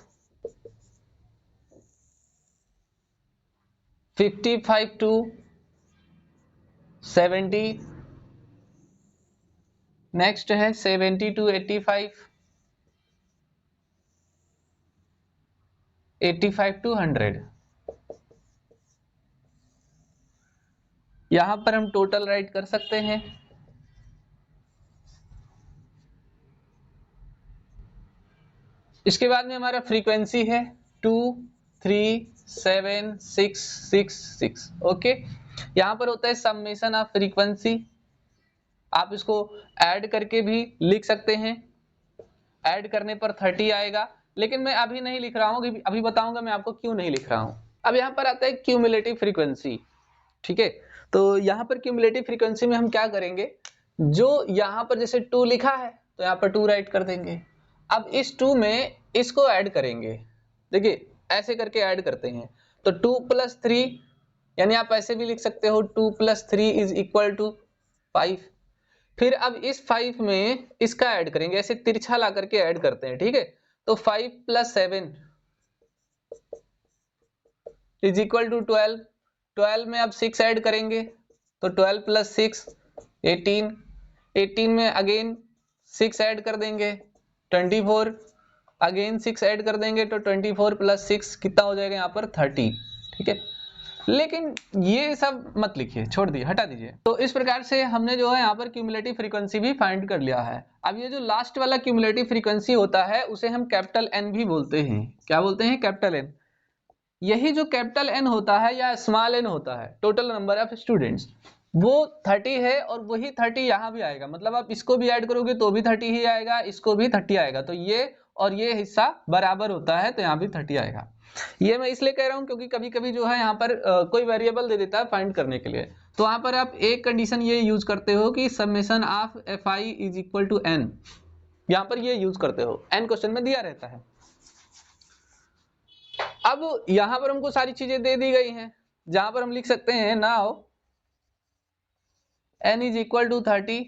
55 to 70, नेक्स्ट है 70 to 85, 85 to 100। यहां पर हम टोटल राइट कर सकते हैं। इसके बाद में हमारा फ्रीक्वेंसी है 2, 3, 7, 6, 6, 6। ओके, यहां पर होता है समेशन ऑफ फ्रीक्वेंसी। आप इसको ऐड करके भी लिख सकते हैं। ऐड करने पर 30 आएगा, लेकिन मैं अभी नहीं लिख रहा हूं, अभी बताऊंगा मैं आपको क्यों नहीं लिख रहा हूं। अब यहां पर आता है क्यूमुलेटिव फ्रीक्वेंसी, ठीक है। तो यहां पर क्यूमुलेटिव फ्रीक्वेंसी में हम क्या करेंगे, जो यहां पर जैसे 2 लिखा है तो यहां पर 2 राइट कर देंगे। अब इस 2 में इसको ऐड करेंगे। देखिए ऐसे करके ऐड करते हैं, तो 2 + 3, यानी आप ऐसे भी लिख सकते हो 2 + 3 = 5। फिर अब इस 5 में इसका ऐड करेंगे, ऐसे तिरछा ला करके ऐड करते हैं, ठीक है। तो 5 + 7 = 12। 12 में अब 6 ऐड करेंगे, तो 12 + 6 18। 18 में अगेन 6 ऐड कर देंगे 24। अगेन 6 ऐड कर देंगे तो 24 + 6 कितना हो जाएगा यहाँ पर 30, ठीक है। लेकिन ये सब मत लिखिए, छोड़ दीजिए, हटा दीजिए। तो इस प्रकार से हमने जो है यहाँ पर क्यूमुलेटिव फ्रीक्वेंसी भी फाइंड कर लिया है। अब ये जो लास्ट वाला क्यूमुलेटिव फ्रीक्वेंसी होता है उसे हम कैपिटल N भी बोलते हैं। क्या बोलते हैं? Capital N। यही जो कैपिटल N होता है या स्मॉल n होता है, टोटल नंबर ऑफ स्टूडेंट्स, वो 30 है और वही 30 यहाँ भी आएगा। मतलब आप इसको भी ऐड करोगे तो भी 30 ही आएगा, इसको भी 30 आएगा। तो ये और ये हिस्सा बराबर होता है, तो यहाँ भी 30 आएगा। ये मैं इसलिए कह रहा हूँ क्योंकि कभी कभी जो है यहाँ पर कोई वेरिएबल दे देता है फाइंड करने के लिए, तो वहां पर आप एक कंडीशन ये यूज करते हो कि समेशन ऑफ fi = n। यहां पर ये यूज करते हो, n क्वेश्चन में दिया रहता है। अब यहां पर हमको सारी चीजें दे दी गई हैं, जहां पर हम लिख सकते हैं now n is equal to 30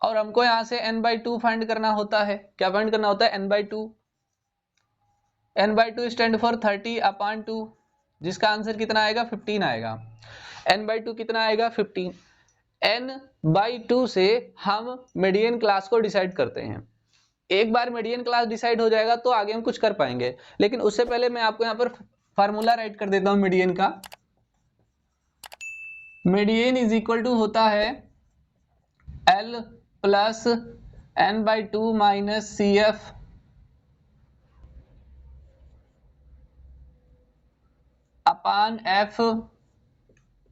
और हमको यहां से n/2 फाइंड करना होता है। क्या फाइंड करना होता है? n/2। n/2 स्टैंड फॉर 30/2, जिसका आंसर कितना आएगा? 15 आएगा। n/2 कितना आएगा? 15। n/2 से हम मीडियन क्लास को डिसाइड करते हैं। एक बार मीडियन क्लास डिसाइड हो जाएगा तो आगे हम कुछ कर पाएंगे, लेकिन उससे पहले मैं आपको यहाँ पर फार्मूला राइट कर देता हूं मीडियन का। मीडियन इज इक्वल टू होता है L plus n/2 minus CF अपान F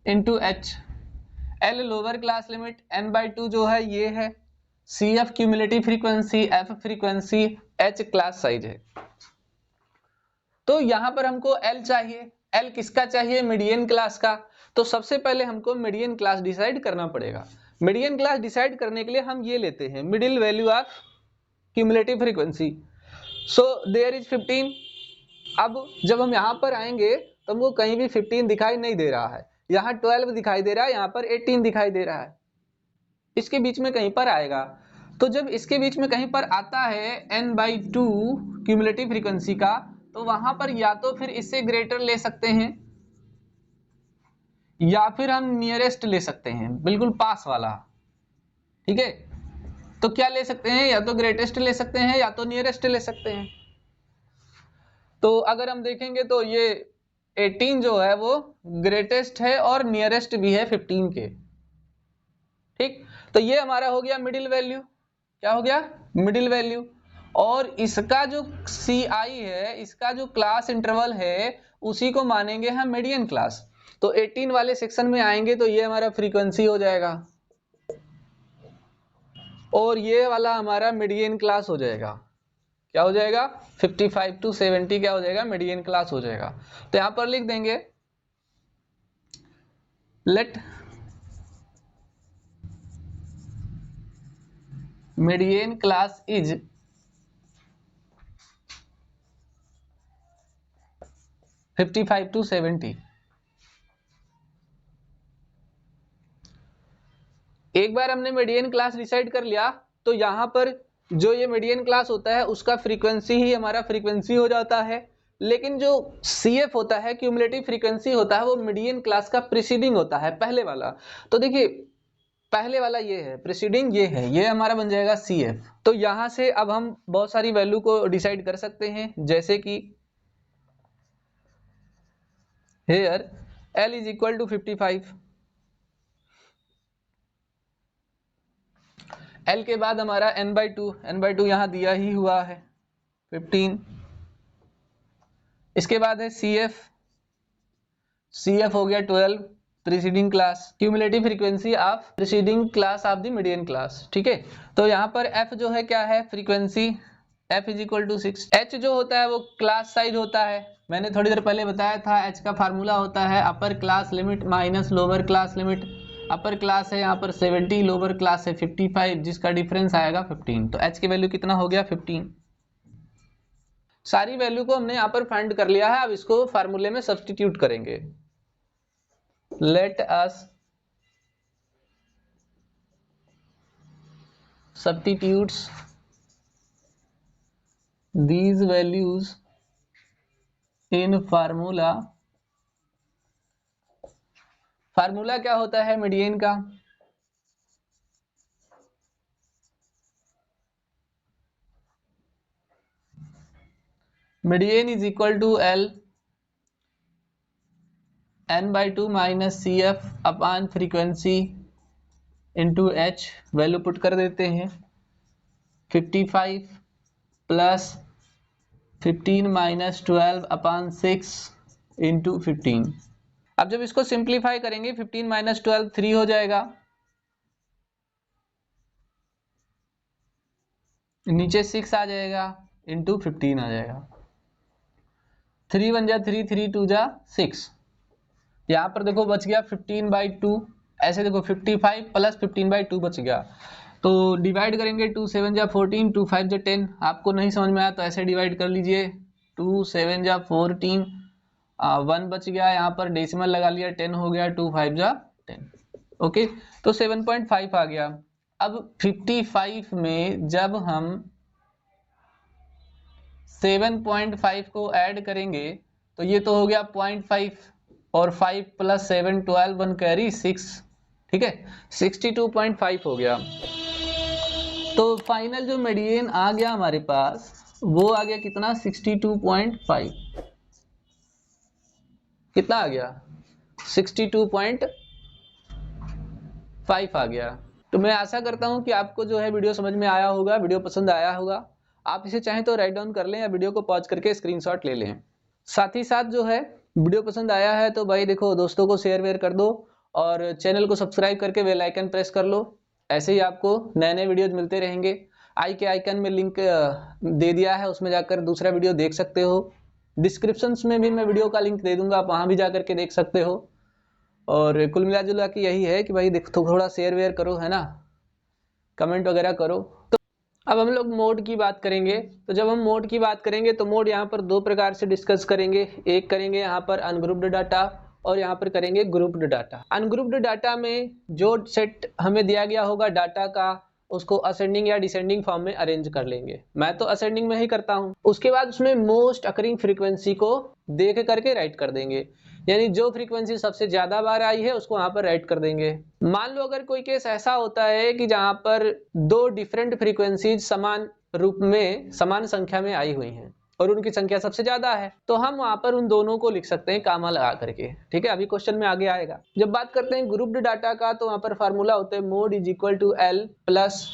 into H। L lower class limit, n/2 जो है ये है, CF cumulative frequency, F frequency, H class size है। तो यहां पर हमको L चाहिए। L किसका चाहिए? मीडियन क्लास का। तो सबसे पहले हमको मीडियन क्लास डिसाइड करना पड़ेगा। मीडियन क्लास डिसाइड करने के लिए हम ये लेते हैं middle value of cumulative frequency. So there is 15। अब जब हम यहां पर आएंगे तो हमको कहीं भी 15 दिखाई नहीं दे रहा है, यहाँ 12 दिखाई दे रहा है, यहाँ पर 18 दिखाई दे रहा है, इसके बीच में कहीं पर आएगा। तो जब इसके बीच में कहीं पर आता है n/2 क्यूमुलेटिव फ्रीक्वेंसी का, तो वहां पर या तो फिर इससे ग्रेटर ले सकते हैं या फिर हम नियरेस्ट ले सकते हैं, बिल्कुल पास वाला। ठीक है, तो क्या ले सकते हैं? या तो ग्रेटेस्ट ले सकते हैं या तो नियरेस्ट ले सकते हैं। तो अगर हम देखेंगे तो ये 18 जो है वो ग्रेटेस्ट है और नियरेस्ट भी है 15 के। ठीक, तो ये हमारा हो गया मिडिल वैल्यू। क्या हो गया? Middle value. और इसका जो CI है, इसका जो क्लास इंटरवल है, उसी को मानेंगे हम मीडियन क्लास। तो 18 वाले सेक्शन में आएंगे तो ये हमारा फ्रीक्वेंसी हो जाएगा और ये वाला हमारा मीडियन क्लास हो जाएगा। क्या हो जाएगा? 55 to 70 क्या हो जाएगा? मीडियन क्लास हो जाएगा। तो यहां पर लिख देंगे let median class is 55 to 70। एक बार हमने मीडियन क्लास डिसाइड कर लिया तो यहां पर जो ये मीडियन क्लास होता है उसका फ्रीक्वेंसी ही हमारा फ्रीक्वेंसी हो जाता है, लेकिन जो CF होता है, क्यूमुलेटिव फ्रीक्वेंसी होता है, वो मीडियन क्लास का प्रीसीडिंग होता है, पहले वाला। तो देखिए पहले वाला ये है, प्रीसीडिंग ये है, ये हमारा बन जाएगा CF। तो यहां से अब हम बहुत सारी वैल्यू को डिसाइड कर सकते हैं, जैसे कि here L is equal to 55। L के बाद हमारा n/2 यहां दिया ही हुआ है 15। इसके बाद है CF हो गया 12, preceding class, cumulative frequency of preceding class of the median class. ठीक है, तो यहाँ पर F जो है क्या है? Frequency, F is equal to 6। H जो होता है वो क्लास साइज होता है, मैंने थोड़ी देर पहले बताया था। H का फार्मूला होता है upper class limit minus lower class limit. Upper class है यहाँ पर 70, लोअर क्लास है 55, जिसका डिफरेंस आएगा 15। तो H की वैल्यू कितना हो गया? 15। सारी वैल्यू को हमने यहाँ पर फाइंड कर लिया है, अब इसको फार्मूले में सब्स्टिट्यूट करेंगे। Let us substitutes these values in formula. Formula क्या होता है मीडियन का? Median is equal to L n/2 minus CF upon frequency into H। Value put कर देते हैं 55 प्लस 15 माइनस 12 अपान 6 इंटू 15। अब जब इसको सिंप्लीफाई करेंगे 15 माइनस 12 3 हो जाएगा, नीचे 6 आ जाएगा, इंटू 15 आ जाएगा। 3 1 जा 3, 3 2 जा 6। यहाँ पर देखो बच गया 15/2। ऐसे देखो 55 प्लस 15/2 बच गया। तो डिवाइड करेंगे 2 7 जा 14, 2 5 जा 10। आपको नहीं समझ में आया तो ऐसे डिवाइड कर लीजिए, 2 7 जा 14, 1 बच गया, यहाँ पर डेसिमल लगा लिया, 10 हो गया, 2 5 जा 10। ओके, तो 7.5 आ गया। अब 55 में जब हम 7.5 को ऐड करेंगे तो ये तो हो गया 0.5 और 5 + 7 12 1 कैरी 6, ठीक है, 62.5 हो गया। तो फाइनल जो मीडियन आ गया हमारे पास वो आ गया कितना, 62.5। कितना आ गया, 62.5 आ गया। तो मैं आशा करता हूं कि आपको जो है वीडियो समझ में आया होगा, वीडियो पसंद आया होगा। आप इसे चाहें तो राइट डाउन कर लें या वीडियो को पॉज करके स्क्रीनशॉट ले लें। साथ ही साथ जो है वीडियो पसंद आया है तो भाई देखो दोस्तों को शेयर वेयर कर दो और चैनल को सब्सक्राइब करके बेल आइकन प्रेस कर लो। ऐसे ही आपको नए नए वीडियोज मिलते रहेंगे। आई के आइकन में लिंक दे दिया है, उसमें जाकर दूसरा वीडियो देख सकते हो। डिस्क्रिप्शन में भी मैं वीडियो का लिंक दे दूंगा, आप वहां भी जाकर के देख सकते हो। और कुल मिला जुला के यही है कि भाई देखो थोड़ा शेयर वेयर करो, है ना, कमेंट वगैरह करो। तो अब हम लोग मोड की बात करेंगे। तो जब हम मोड की बात करेंगे तो मोड यहाँ पर दो प्रकार से डिस्कस करेंगे। एक करेंगे यहाँ पर अनग्रुप्ड डाटा और यहाँ पर करेंगे ग्रुप्ड डाटा। अनग्रुप्ड डाटा में जो सेट हमें दिया गया होगा डाटा का, उसको असेंडिंग या डिसेंडिंग फॉर्म में अरेंज कर लेंगे। मैं तो असेंडिंग में ही करता हूँ। उसके बाद उसमें मोस्ट अकरिंग फ्रीक्वेंसी को देख करके राइट कर देंगे, यानी जो फ्रीक्वेंसी सबसे ज्यादा बार आई है उसको वहां पर राइट कर देंगे। मान लो अगर कोई केस ऐसा होता है कि जहां पर दो डिफरेंट फ्रीक्वेंसीज समान रूप में समान संख्या में आई हुई हैं और उनकी संख्या सबसे ज्यादा है, तो हम वहां पर उन दोनों को लिख सकते हैं कामा लगा करके, ठीक है। अभी क्वेश्चन में आगे आएगा। जब बात करते हैं ग्रुप्ड डाटा का तो वहां पर फार्मूला होता है mode is equal to L plus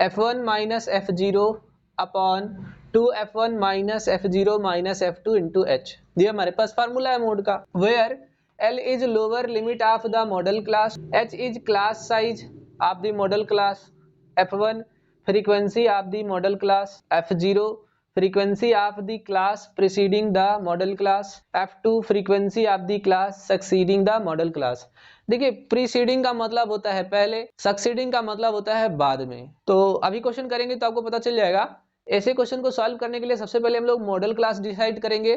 f1 minus f0 upon 2f1 minus f0 minus f2 into H. ये हमारे पास फार्मूला है मोड का। Where L is lower limit of the model class, H is class size of the model class, F1 frequency of the model class, F0 frequency of the class preceding the model class, F2 frequency of the class succeeding the model class। देखिए preceding का मतलब होता है पहले, succeeding का मतलब होता है बाद में। तो अभी क्वेश्चन करेंगे तो आपको पता चल जाएगा। ऐसे क्वेश्चन को सॉल्व करने के लिए सबसे पहले हम लोग मॉडल क्लास डिसाइड करेंगे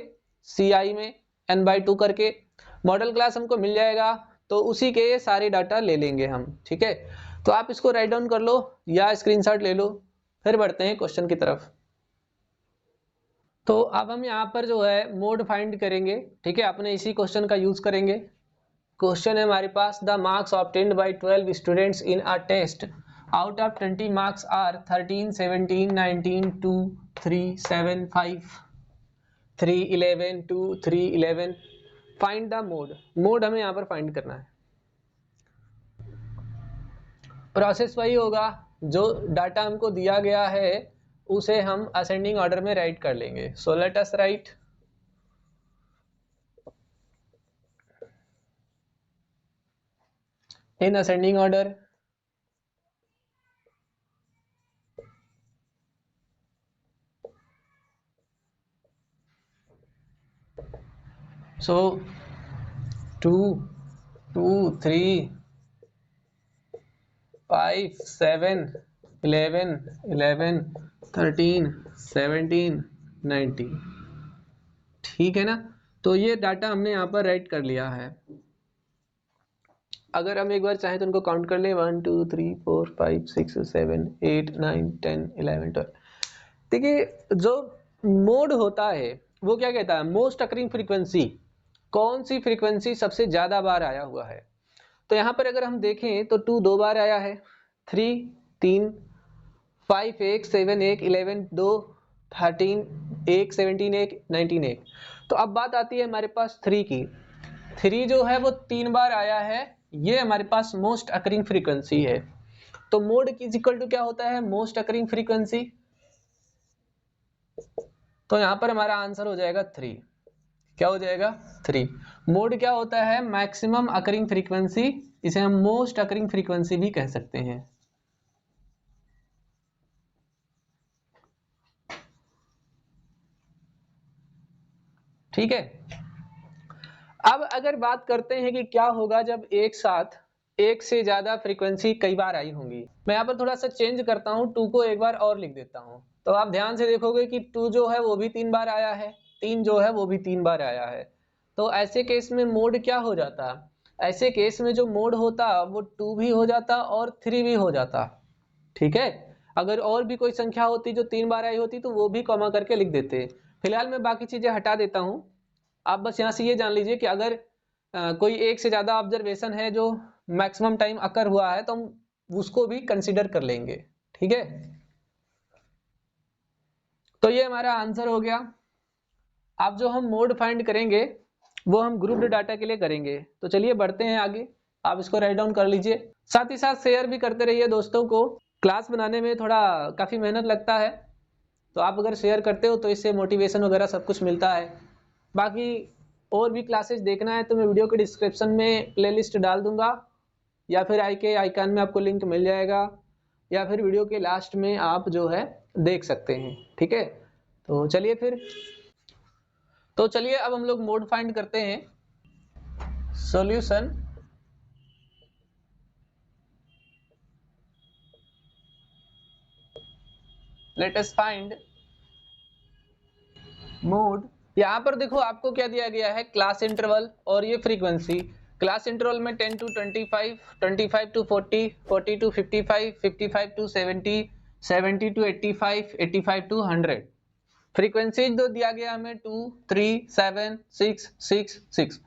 CI में n/2 करके। मॉडल क्लास हमको मिल जाएगा तो उसी के सारे डाटा ले लेंगे हम, ठीक है। तो आप इसको राइट डाउन कर लो या स्क्रीनशॉट ले लो। फिर बढ़ते हैं क्वेश्चन की तरफ। तो अब हम यहाँ पर जो है मोड फाइंड करेंगे, ठीक है। अपने इसी क्वेश्चन का यूज करेंगे। क्वेश्चन है हमारे पास the marks obtained by 12 students in a test out of 20 marks are 13 17 19 2 3 7 5 3 11 2 3 11। Find the mode. Mode हमें यहाँ पर फाइंड करना है। प्रोसेस वही होगा, जो डाटा हमको दिया गया है उसे हम असेंडिंग ऑर्डर में राइट कर लेंगे। सो let us right in ascending order. सो 2 2 3 5 7 11 11 13 17 19, ठीक है ना। तो ये डाटा हमने यहाँ पर राइट कर लिया है। अगर हम एक बार चाहें तो उनको काउंट कर ले, 1 2 3 4 5 6 7 8 9 10 11 12। देखिए जो मोड होता है वो क्या कहता है, मोस्ट अकरिंग फ्रीक्वेंसी, कौन सी फ्रीक्वेंसी सबसे ज्यादा बार आया हुआ है। तो यहाँ पर अगर हम देखें तो 2 2 बार आया है, 3 3, 5 1 7 1 11 2 13 1 17 1 19 1। तो अब बात आती है हमारे पास 3 की। 3 जो है वो 3 बार आया है, ये हमारे पास मोस्ट अकरिंग फ्रीक्वेंसी है। तो मोड इज इक्वल टू क्या होता है, मोस्ट अकरिंग फ्रीक्वेंसी। तो यहां पर हमारा आंसर हो जाएगा 3। क्या हो जाएगा, 3। मोड क्या होता है, मैक्सिमम अकरिंग फ्रीक्वेंसी, इसे हम मोस्ट अकरिंग फ्रीक्वेंसी भी कह सकते हैं। ठीक है। अब अगर बात करते हैं कि क्या होगा जब एक साथ एक से ज्यादा फ्रीक्वेंसी कई बार आई होंगी। मैं यहाँ पर थोड़ा सा चेंज करता हूँ, 2 को एक बार और लिख देता हूँ, तो आप ध्यान से देखोगे कि 2 जो है वो भी 3 बार आया है, 3 जो है वो भी 3 बार आया है। तो ऐसे केस में मोड क्या हो जाता? ऐसे केस में जो मोड होता वो 2 भी हो जाता और 3 भी हो जाता। ठीक है, अगर और भी कोई संख्या होती जो 3 बार आई होती तो वो भी कॉमा करके लिख देते। फिलहाल मैं बाकी चीजें हटा देता हूँ। आप बस यहाँ से ये जान लीजिए कि अगर कोई एक से ज्यादा ऑब्जर्वेशन है जो मैक्सिमम टाइम अकर हुआ है तो हम उसको भी कंसीडर कर लेंगे। ठीक है, तो ये हमारा आंसर हो गया। अब जो हम मोड फाइंड करेंगे वो हम ग्रुप्ड डाटा के लिए करेंगे। तो चलिए बढ़ते हैं आगे, आप इसको राइट डाउन कर लीजिए, साथ ही साथ शेयर भी करते रहिए दोस्तों को। क्लास बनाने में थोड़ा काफी मेहनत लगता है, तो आप अगर शेयर करते हो तो इससे मोटिवेशन वगैरह सब कुछ मिलता है। बाकी और भी क्लासेस देखना है तो मैं वीडियो के डिस्क्रिप्शन में प्लेलिस्ट डाल दूंगा, या फिर आई के आइकन में आपको लिंक मिल जाएगा, या फिर वीडियो के लास्ट में आप जो है देख सकते हैं। ठीक है, तो चलिए फिर, तो चलिए अब हम लोग मोड फाइंड करते हैं। Solution let us find mode. यहाँ पर देखो आपको क्या दिया गया है, क्लास इंटरवल और ये फ्रीक्वेंसी। क्लास इंटरवल में 10 to 25, 25 to 40, 40 to 55, 55 to 70, 70 to 85, 85 to 100। Frequency जो दिया गया हमें 2, 3, 7, 6, 6, 6।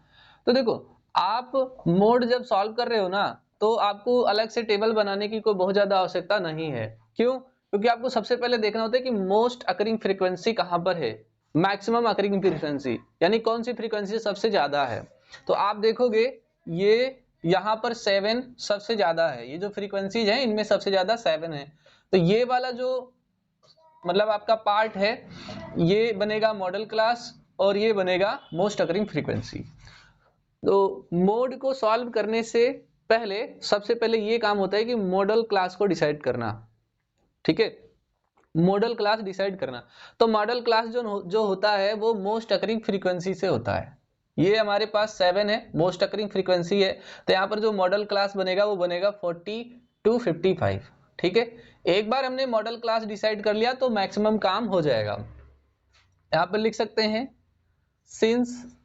तो देखो आप मोड जब सॉल्व कर रहे हो ना तो आपको अलग से टेबल बनाने की कोई बहुत ज्यादा आवश्यकता नहीं है। क्यों? क्योंकि आपको सबसे पहले देखना होता है कि मोस्ट अकरिंग फ्रीक्वेंसी कहां पर है, मैक्सिमम अकरिंग फ्रीक्वेंसी यानी कौन सी फ्रीक्वेंसी सबसे ज्यादा है। तो आप देखोगे ये यहाँ पर 7 सबसे ज्यादा है, ये जो फ्रीक्वेंसीज है इनमें सबसे ज्यादा 7 है। तो ये वाला जो मतलब आपका पार्ट है ये बनेगा मॉडल क्लास और ये बनेगा मोस्ट अकरिंग फ्रीक्वेंसी। तो मोड को सॉल्व करने से पहले सबसे पहले ये काम होता है कि मॉडल क्लास को डिसाइड करना। ठीक है, मॉडल क्लास डिसाइड करना। तो मॉडल क्लास जो होता है वो मोस्ट अकरिंग फ्रीक्वेंसी से होता है। ये हमारे पास 7 है, मोस्ट अकरिंग फ्रीक्वेंसी है, तो यहाँ पर जो मॉडल क्लास बनेगा वो बनेगा 40 to 55। ठीक है, एक बार हमने मॉडल क्लास डिसाइड कर लिया तो मैक्सिमम काम हो जाएगा। यहाँ पर लिख सकते हैं since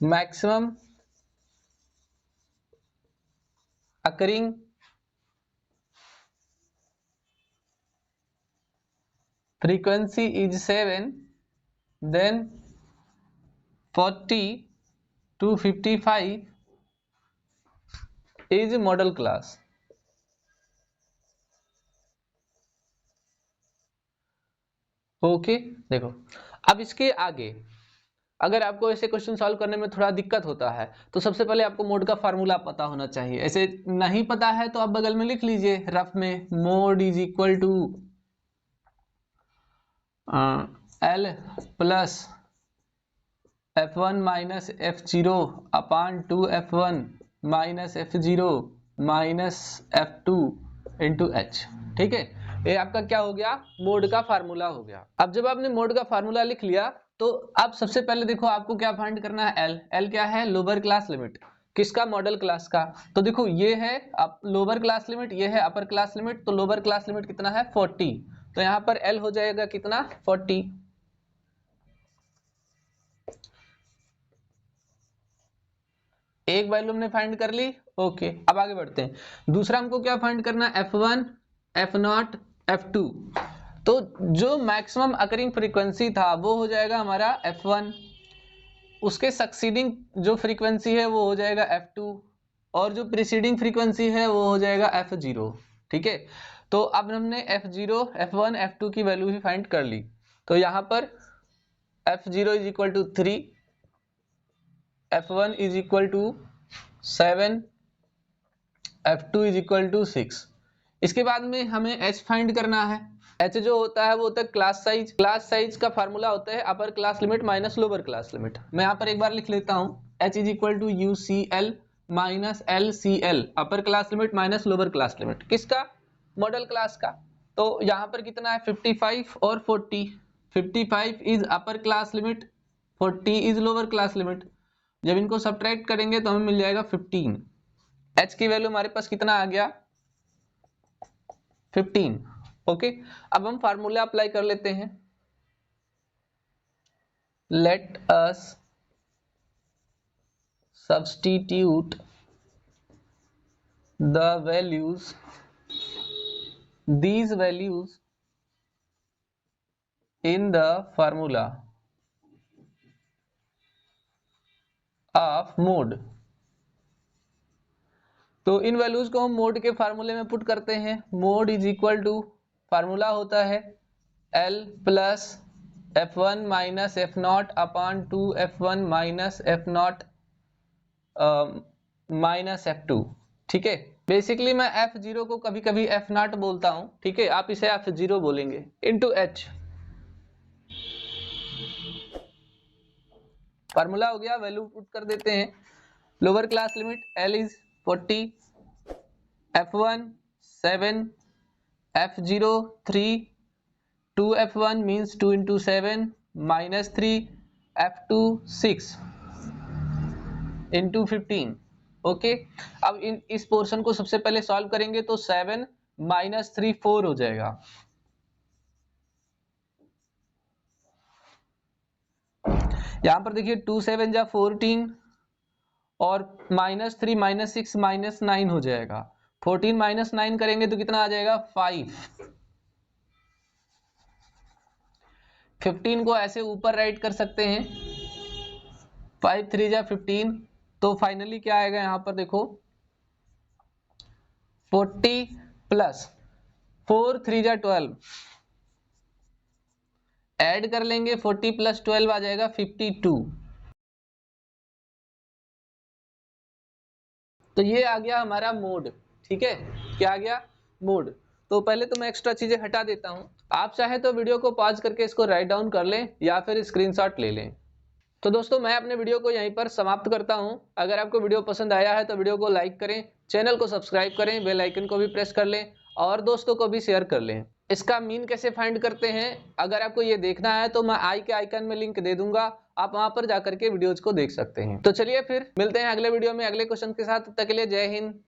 maximum occurring frequency is 7, then 40 to 55 is model class। Okay, देखो अब इसके आगे अगर आपको ऐसे क्वेश्चन सॉल्व करने में थोड़ा दिक्कत होता है तो सबसे पहले आपको मोड का फार्मूला पता होना चाहिए। ऐसे नहीं पता है तो आप बगल में लिख लीजिए रफ में, mode is equal to L plus F1 minus F0 upon 2F1 minus F0 minus F2 into H। ठीक है, ये आपका क्या हो गया, मोड का फार्मूला हो गया। अब जब आपने मोड का फार्मूला लिख लिया तो अब सबसे पहले देखो आपको क्या फाइंड करना है, L। L क्या है, लोअर क्लास लिमिट। किसका, मॉडल क्लास का। तो देखो ये है लोअर क्लास लिमिट, ये है अपर क्लास लिमिट। तो लोअर क्लास लिमिट कितना है, 40। तो यहाँ पर L हो जाएगा कितना, 40। एक वैल्यू हमने फाइंड कर ली। ओके, अब आगे बढ़ते हैं। दूसरा हमको क्या फाइंड करना है, F1, F0, F2। तो जो मैक्सिमम अकरिंग फ्रीक्वेंसी था वो हो जाएगा हमारा F1, उसके सक्सीडिंग जो फ्रीक्वेंसी है वो हो जाएगा F2, और जो प्रीसीडिंग फ्रीक्वेंसी है वो हो जाएगा F0। ठीक है, तो अब हमने F0, F1, F2 की वैल्यू भी फाइंड कर ली। तो यहाँ पर F0 is equal to 3, F1 is equal to 7, F2 is equal to 6। इसके बाद में हमें H फाइंड करना है। H जो होता है वो होता है क्लास साइज। क्लास साइज का फार्मूला होता है upper class limit minus lower class limit. मैं यहाँ पर एक बार लिख लेता हूँ, H is equal to UCL minus LCL, upper class limit minus lower class limit. किसका, मॉडल क्लास का। तो यहाँ पर कितना है, 55 और 40। 55 is upper class limit, 40 is lower class limit. जब इनको सब्ट्रैक्ट करेंगे तो हमें मिल जाएगा 15। h की वैल्यू हमारे पास कितना आ गया 15। ओके, अब हम फार्मूला अप्लाई कर लेते हैं। Let us substitute the values, these values in the formula of mode। तो इन वैल्यूज को हम मोड के फार्मूले में पुट करते हैं। Mode is equal to, formula होता है L plus F1 minus F0 upon 2 F1 minus F0 minus F2। ठीक है, बेसिकली मैं F0 को कभी कभी F0 बोलता हूं, ठीक है, आप इसे F0 बोलेंगे, इंटू H। फार्मूला हो गया, वैल्यू पुट कर देते हैं। Lower class limit L is 40, F1 7, F0 3, 2F1 means 2 into 7 minus 3, F2 6 into 15। Okay, अब इस पोर्शन को सबसे पहले सॉल्व करेंगे तो 7 माइनस 3 4 हो जाएगा। यहां पर देखिए 2 7 जा 14 और माइनस 3 माइनस 6 माइनस 9 हो जाएगा। 14 माइनस 9 करेंगे तो कितना आ जाएगा 5। 15 को ऐसे ऊपर राइट कर सकते हैं, 5 3 जा 15, तो फाइनली क्या आएगा यहां पर देखो 40 प्लस 4 3 जा 12, ऐड कर लेंगे 40 प्लस 12 आ जाएगा 52। तो ये आ गया हमारा मोड। ठीक है, क्या आ गया मोड। तो पहले तो मैं एक्स्ट्रा चीजें हटा देता हूं, आप चाहे तो वीडियो को पॉज करके इसको राइट डाउन कर लें या फिर स्क्रीनशॉट ले लें। तो दोस्तों मैं अपने वीडियो को यहीं पर समाप्त करता हूं। अगर आपको वीडियो पसंद आया है तो वीडियो को लाइक करें, चैनल को सब्सक्राइब करें, बेल आइकन को भी प्रेस कर लें और दोस्तों को भी शेयर कर लें। इसका मीन कैसे फाइंड करते हैं अगर आपको ये देखना है तो मैं आई के आइकन में लिंक दे दूंगा, आप वहां पर जाकर के वीडियोज को देख सकते हैं। तो चलिए फिर मिलते हैं अगले वीडियो में अगले क्वेश्चन के साथ। तब तक के लिए जय हिंद।